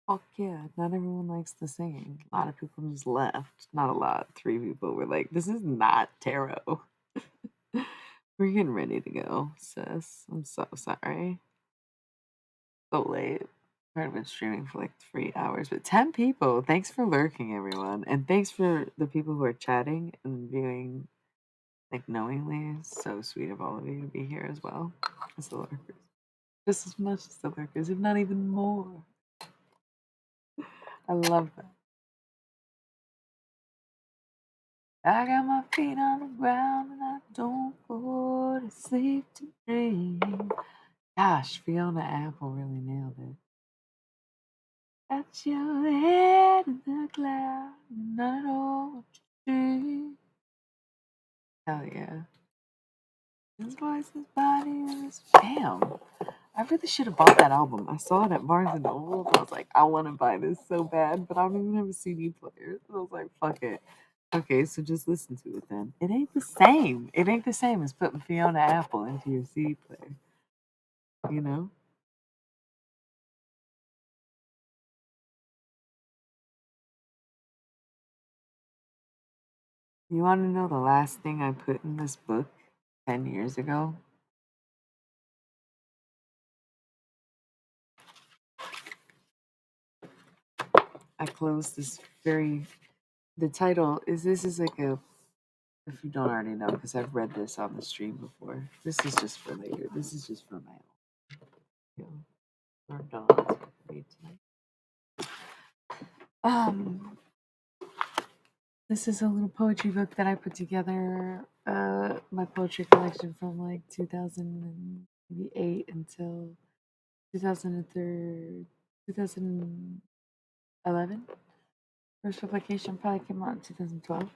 Fuck yeah, not everyone likes the singing. A lot of people just left. Not a lot. 3 people were like, this is not tarot. We're getting ready to go, sis. I'm so sorry. So late. I've been streaming for like 3 hours, but 10 people. Thanks for lurking, everyone. And thanks for the people who are chatting and viewing like knowingly. It's so sweet of all of you to be here as well as the lurkers. Just as much as the lurkers, if not even more. I love that. I got my feet on the ground and I don't go to sleep to dream. Gosh, Fiona Apple really nailed it. Got your head in the clouds, not at all what you see. Hell yeah. His voice, his body, and his damn. I really should have bought that album. I saw it at Barnes and Noble. I was like, I want to buy this so bad, but I don't even have a CD player. So I was like, fuck it. Okay, so just listen to it then. It ain't the same. It ain't the same as putting Fiona Apple into your CD player. You know? You want to know the last thing I put in this book 10 years ago? I closed this very. The title is this is like a. If you don't already know, because I've read this on the stream before. This is just for later. This is just for my own. You know, or Dawn's read tonight. This is a little poetry book that I put together. My poetry collection from like 2008 until 2003, 2011. First publication probably came out in 2012.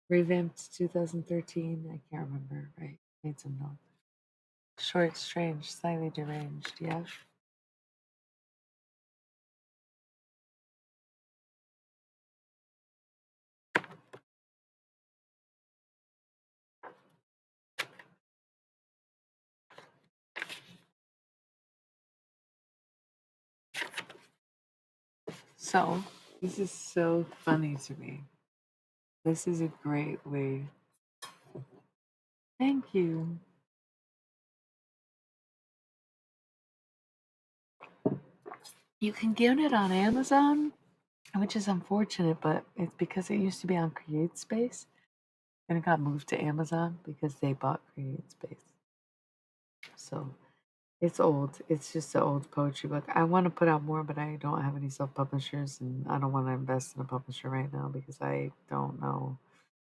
Revamped 2013. I can't remember. Right? Made some notes. Short, strange, slightly deranged. Yeah. So this is so funny to me. This is a great way. Thank you. You can get it on Amazon, which is unfortunate, but it's because it used to be on CreateSpace and it got moved to Amazon because they bought CreateSpace. So it's old. It's just an old poetry book. I want to put out more, but I don't have any self publishers and I don't want to invest in a publisher right now because I don't know.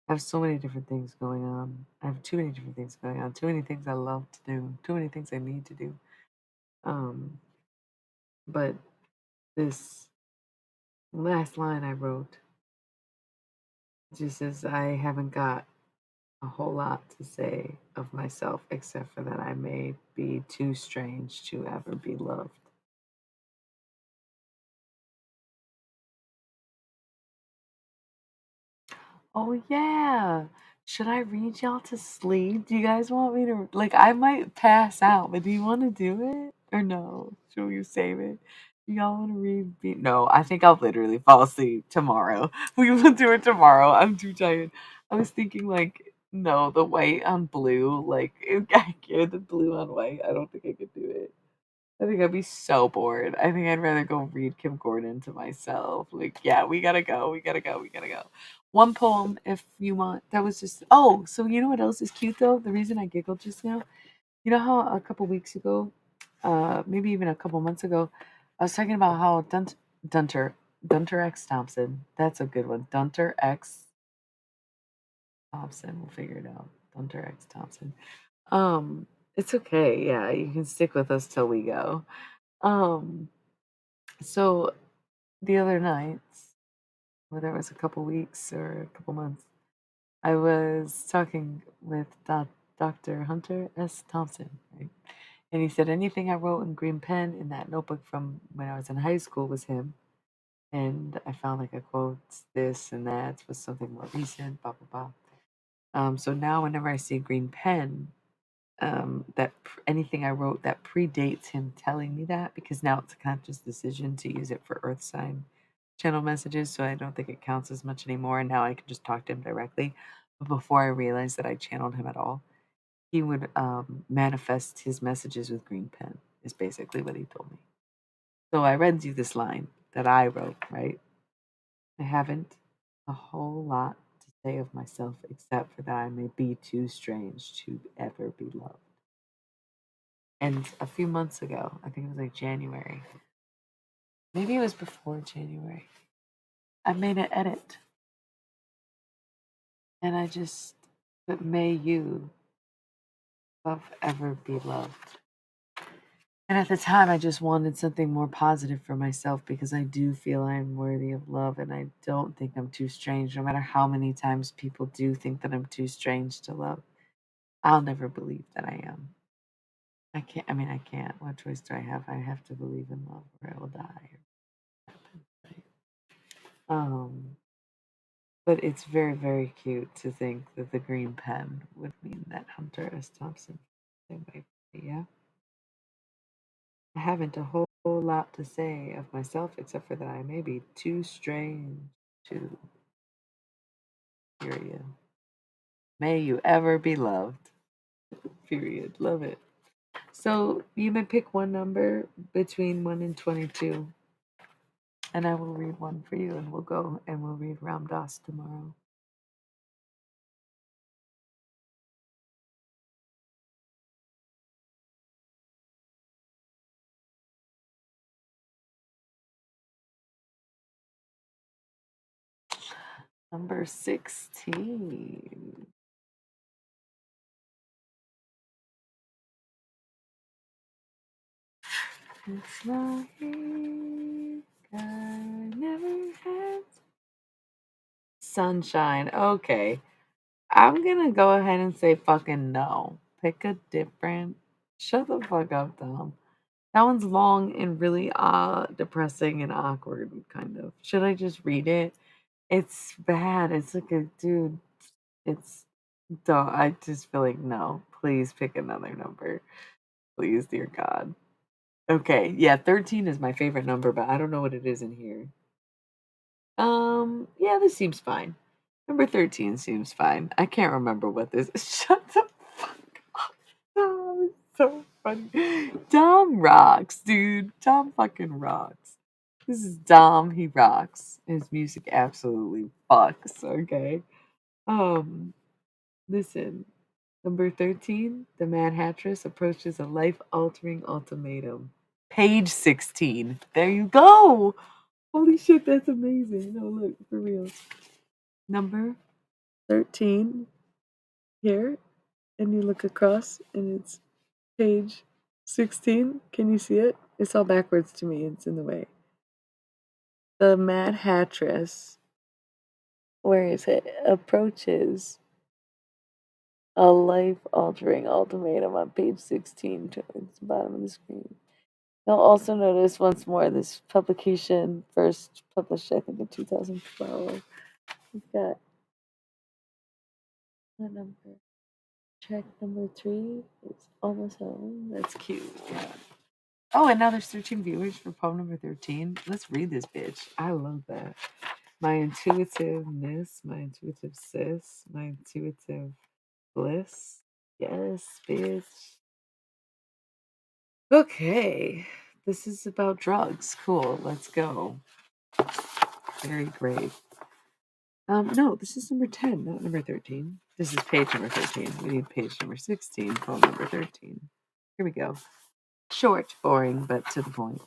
I have so many different things going on. I have too many different things going on. Too many things I love to do. Too many things I need to do. Um, But this last line I wrote just says, I haven't got a whole lot to say of myself except for that I may be too strange to ever be loved. Oh yeah. Should I read y'all to sleep? Do you guys want me to like I might pass out, but do you want to do it? Or no? Should we save it? Do y'all want to read No, I think I'll literally fall asleep tomorrow. We will do it tomorrow. I'm too tired. I was thinking like no, the white on blue, like I can't the blue on white. I don't think I could do it. I think I'd be so bored. I think I'd rather go read Kim Gordon to myself. Like, yeah, we gotta go. We gotta go. We gotta go. One poem, if you want. That was just. Oh, so you know what else is cute though? The reason I giggled just now. You know how a couple weeks ago, maybe even a couple months ago, I was talking about how Dunter X Thompson. That's a good one. Dunter X Thompson. We'll figure it out. Dunter X Thompson. Um, it's okay. Yeah, you can stick with us till we go. Um, So the other night, whether it was a couple weeks or a couple months, I was talking with Dr. Hunter S. Thompson, right? And he said anything I wrote in green pen in that notebook from when I was in high school was him. And I found like a quote, this and that was something more recent, blah, blah, blah. So now whenever I see green pen, anything I wrote that predates him telling me that, because now it's a conscious decision to use it for Earth sign channel messages, so I don't think it counts as much anymore. And now I can just talk to him directly. But before I realized that I channeled him at all, he would manifest his messages with green pen. Is basically what he told me. So I read you this line that I wrote. Right, I haven't a whole lot to say of myself except for that I may be too strange to ever be loved. And a few months ago, I think it was like January, maybe it was before January, I made an edit and I just put, may you love ever be loved. And at the time, I just wanted something more positive for myself because I do feel I'm worthy of love and I don't think I'm too strange. No matter how many times people do think that I'm too strange to love, I'll never believe that I am. I can't, I mean, I can't. What choice do I have? I have to believe in love or I will die. Right? Um, But it's very, very cute to think that the green pen would mean that Hunter S. Thompson same way. Yeah. I haven't a whole lot to say of myself except for that I may be too strange to period. May you ever be loved. Period. Love it. So you may pick one number between 1 and 22, and I will read one for you, and we'll go and we'll read Ram Dass tomorrow. Number 16. It's like I never had sunshine. Okay. I'm gonna go ahead and say fucking no. Pick a different. Shut the fuck up, Tom. That one's long and really depressing and awkward, kind of. Should I just read it? It's bad. It's like a dude. It's don't. I just feel like no. Please pick another number. Please, dear God. Okay, yeah, 13 is my favorite number, but I don't know what it is in here. Yeah, this seems fine. Number 13 seems fine. I can't remember what this is. Shut the fuck up. Dom is so funny. Dom rocks, dude. Dom fucking rocks. This is Dom, he rocks. His music absolutely fucks, okay? Um, Listen. Number 13, the Mad Hatters approaches a life altering ultimatum. Page 16. There you go. Holy shit, that's amazing. No, look, for real. Number 13 here, and you look across, and it's page 16? Can you see it? It's all backwards to me. It's in the way. The Mad Hatters, where is it? Approaches a life-altering ultimatum on page 16 towards the bottom of the screen. You'll also notice once more this publication, first published I think in 2012. We've got what number? Track number 3. It's almost home. That's cute. Yeah. Oh, and now there's 13 viewers for poem number 13. Let's read this bitch. I love that. My intuitiveness, my intuitive sis, my intuitive bliss. Yes, bitch. Okay. This is about drugs. Cool. Let's go. Very great. No, this is number 10, not number 13. This is page number 13. We need page number 16, poem number 13. Here we go. Short, boring, but to the point.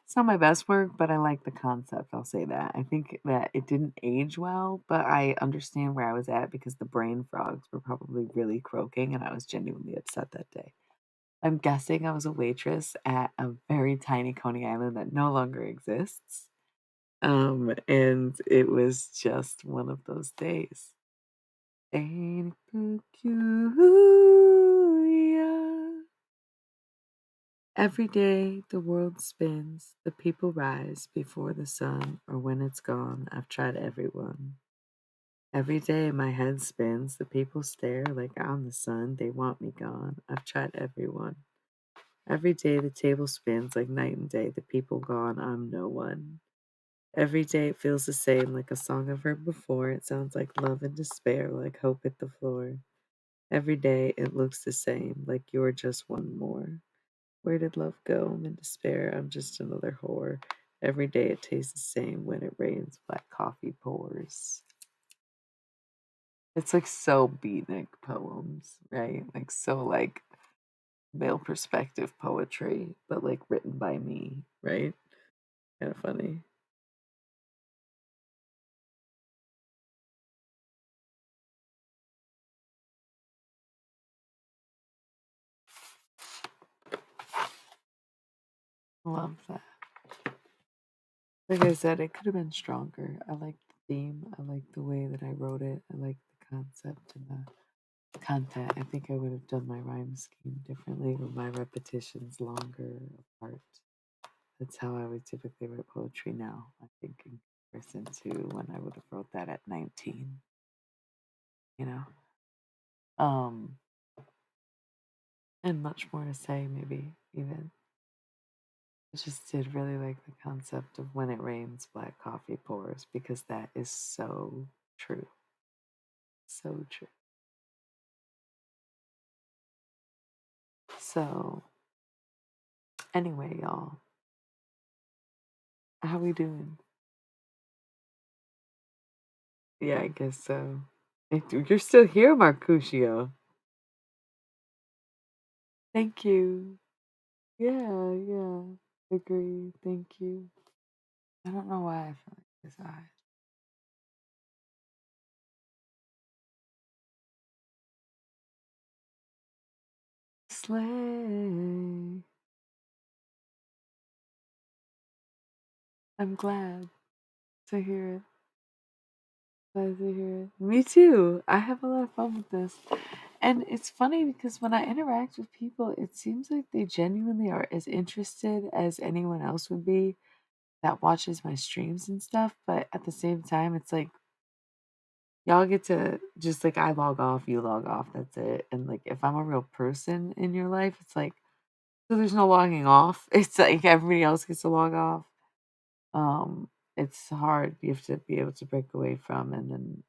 It's not my best work, but I like the concept. I'll say that. I think that it didn't age well, but I understand where I was at because the brain frogs were probably really croaking and I was genuinely upset that day. I'm guessing I was a waitress at a very tiny Coney Island that no longer exists. And it was just one of those days. Ain't it peculiar? Every day the world spins, the people rise before the sun, or when it's gone, I've tried everyone. Every day my head spins, the people stare like I'm the sun, they want me gone, I've tried everyone. Every day the table spins like night and day, the people gone, I'm no one. Every day it feels the same, like a song I've heard before, it sounds like love and despair, like hope hit the floor. Every day it looks the same, like you're just one more. Where did love go? I'm in despair. I'm just another whore. Every day it tastes the same. When it rains, black coffee pours. It's like so beatnik poems, right? Like so like male perspective poetry, but like written by me, right? Kind of funny. Love that. Like I said, it could have been stronger. I like the theme. I like the way that I wrote it. I like the concept and the content. I think I would have done my rhyme scheme differently with my repetitions longer apart. That's how I would typically write poetry now, I think, in comparison to when I would have wrote that at 19, you know? Um, and much more to say, maybe, even. I just did really like the concept of when it rains, black coffee pours, because that is so true. So true. So, anyway, y'all, how we doing? Yeah, I guess so. You're still here, Marcusio. Thank you. Yeah, yeah. Agree. Thank you. I don't know why I feel like this eye. Slay. I'm glad to hear it. Glad to hear it. Me too. I have a lot of fun with this. And it's funny because when I interact with people, it seems like they genuinely are as interested as anyone else would be that watches my streams and stuff. But at the same time, it's like y'all get to just like I log off, you log off, that's it. And like if I'm a real person in your life, it's like so there's no logging off. It's like everybody else gets to log off. Um, it's hard. You have to be able to break away from, and then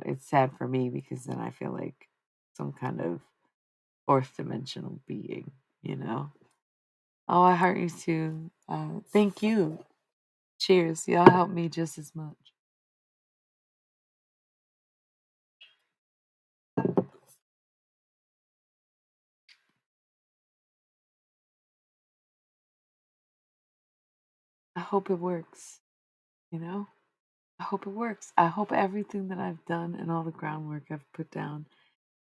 it's sad for me because then I feel like some kind of fourth dimensional being. You know. Oh, I heart you too. Thank you. Cheers. Y'all help me just as much. I hope it works. You know. I hope it works. I hope everything that I've done and all the groundwork I've put down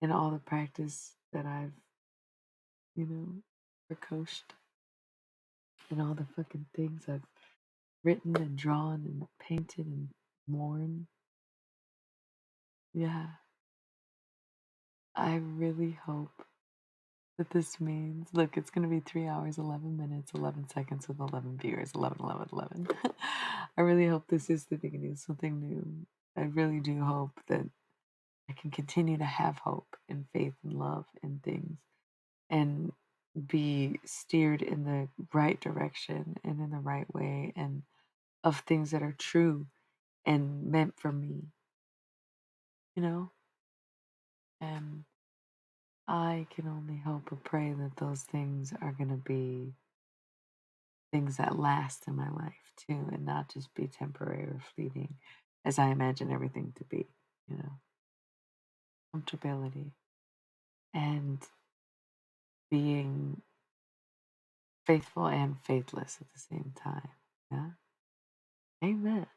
and all the practice that I've, you know, for Coast and all the fucking things I've written and drawn and painted and worn. Yeah, I really hope that this means, look, it's going to be 3 hours, 11 minutes, 11 seconds with 11 viewers, 11, 11, 11. I really hope this is the beginning of something new. I really do hope that I can continue to have hope and faith and love in things and be steered in the right direction and in the right way and of things that are true and meant for me, you know? And I can only hope or pray that those things are going to be things that last in my life too and not just be temporary or fleeting as I imagine everything to be, you know? Comfortability and being faithful and faithless at the same time. Yeah? Amen.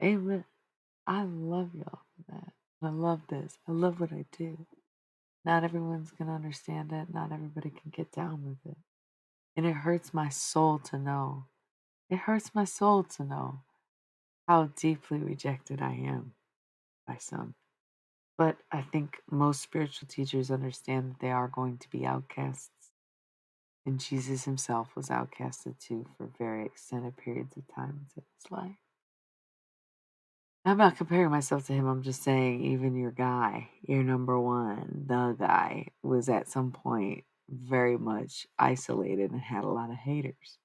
Amen. I love y'all for that. I love this. I love what I do. Not everyone's going to understand it. Not everybody can get down with it. And it hurts my soul to know. It hurts my soul to know how deeply rejected I am by some. But I think most spiritual teachers understand that they are going to be outcasts. And Jesus himself was outcasted too for very extended periods of time in his life. I'm not comparing myself to him. I'm just saying, even your guy, your number one, the guy, was at some point very much isolated and had a lot of haters.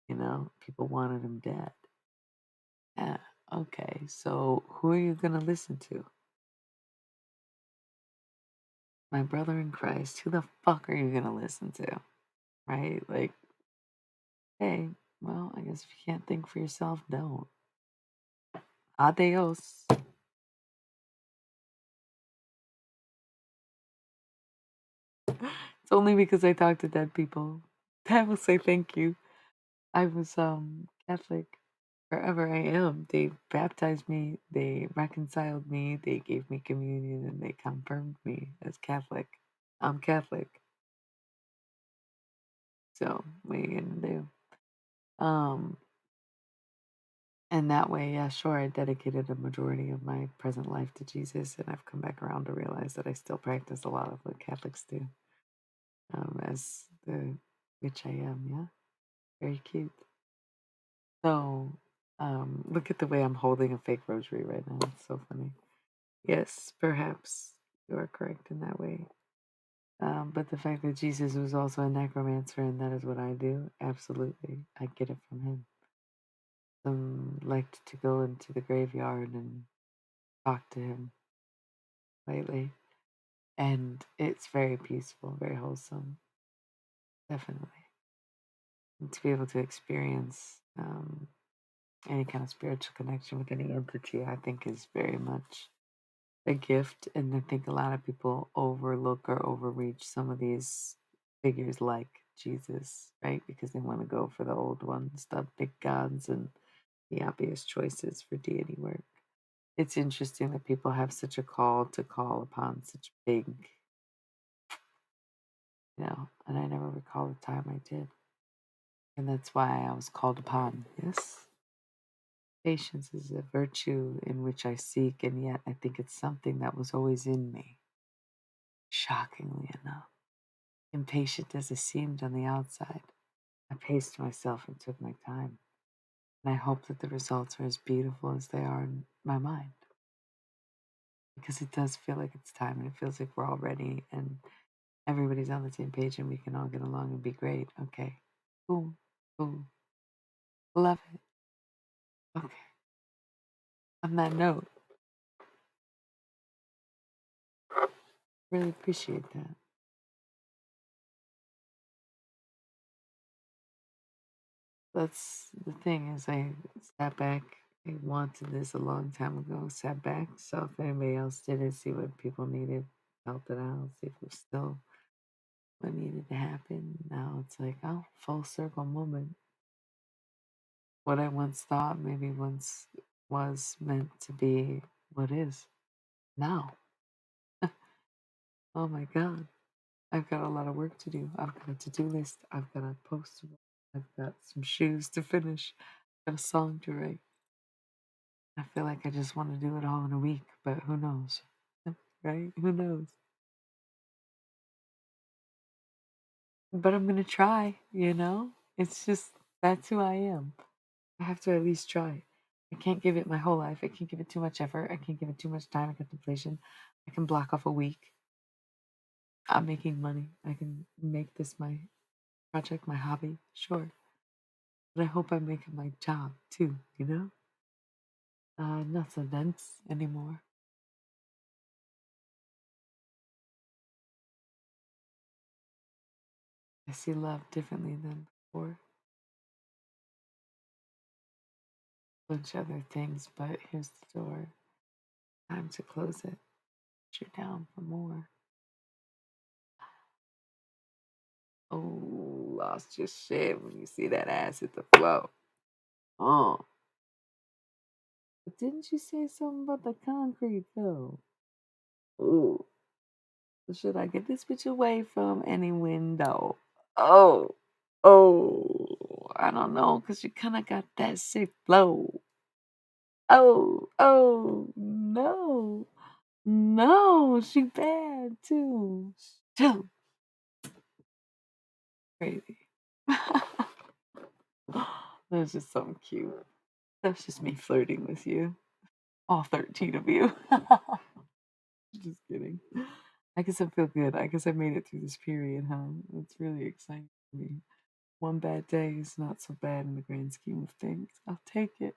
You know, people wanted him dead. Yeah, okay, so who are you going to listen to? My brother in Christ. Who the fuck are you going to listen to? Right? Like, hey, well, I guess if you can't think for yourself, don't. Adios. It's only because I talk to dead people that I will say thank you. I was Catholic wherever I am. They baptized me, they reconciled me, they gave me communion, and they confirmed me as Catholic. I'm Catholic, so what are you gonna do? Um, and that way, yeah, sure, I dedicated a majority of my present life to Jesus, and I've come back around to realize that I still practice a lot of what Catholics do, as the witch I am. Yeah, very cute. So, look at the way I'm holding a fake rosary right now. It's so funny. Yes, perhaps you are correct in that way. But the fact that Jesus was also a necromancer and that is what I do, absolutely. I get it from him. Some liked to go into the graveyard and talk to him lately. And it's very peaceful, very wholesome, definitely. And to be able to experience any kind of spiritual connection with any entity, I think is very much a gift. And I think a lot of people overlook or overreach some of these figures like Jesus, right? Because they want to go for the old ones, the big gods, and the obvious choices for deity work. It's interesting that people have such a call to call upon such big, and I never recall the time I did. And that's why I was called upon. Yes. Patience is a virtue in which I seek, and yet I think it's something that was always in me, shockingly enough. Impatient as it seemed on the outside, I paced myself and took my time, and I hope that the results are as beautiful as they are in my mind. Because it does feel like it's time, and it feels like we're all ready, and everybody's on the same page, and we can all get along and be great. Okay. Cool. Cool. Love it. Okay. On that note, really appreciate that. That's the thing is I sat back. I wanted this a long time ago. Sat back, saw if anybody else did it, see what people needed, helped it out, see if it was still what needed to happen. Now it's like, oh, full circle moment. What I once thought maybe once was meant to be what is now. Oh my God. I've got a lot of work to do. I've got a to-do list. I've got a post to write. I've got some shoes to finish. I've got a song to write. I feel like I just want to do it all in a week, but who knows? Right? Who knows? But I'm gonna try, you know? It's just that's who I am. I have to at least try. I can't give it my whole life. I can't give it too much effort. I can't give it too much time and contemplation. I can block off a week. I'm making money. I can make this my project, my hobby, sure. But I hope I make it my job too, you know? Not so dense anymore. I see love differently than before. Bunch of other things, but here's the door. Time to close it. You're down for more. Oh, lost your shit when you see that ass hit the floor. Oh, but didn't you say something about the concrete though? Ooh, should I get this bitch away from any window? Oh, I don't know, cause you kind of got that sick flow. No, no, she bad too. Too crazy. That's just something cute. That's just me flirting with you. All 13 of you. Just kidding. I guess I feel good. I guess I made it through this period, huh? It's really exciting for me. One bad day is not so bad in the grand scheme of things. I'll take it.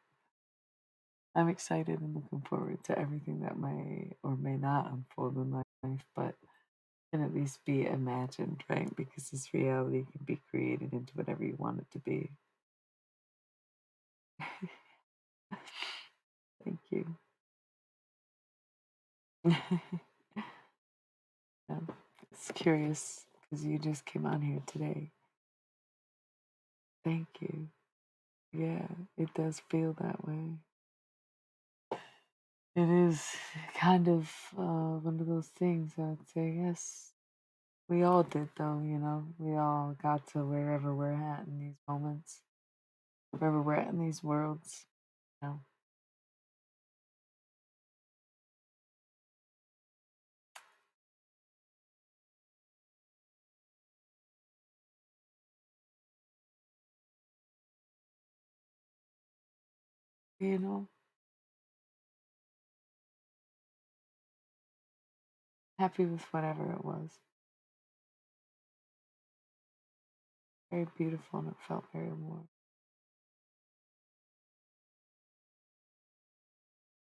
I'm excited and looking forward to everything that may or may not unfold in my life, but can at least be imagined, right? Because this reality can be created into whatever you want it to be. Thank you. It's curious because you just came on here today. Thank you. Yeah, it does feel that way. It is kind of one of those things I would say, yes. We all did, though, you know. We all got to wherever we're at in these moments, wherever we're at in these worlds, you know. You know, happy with whatever it was. Very beautiful and it felt very warm.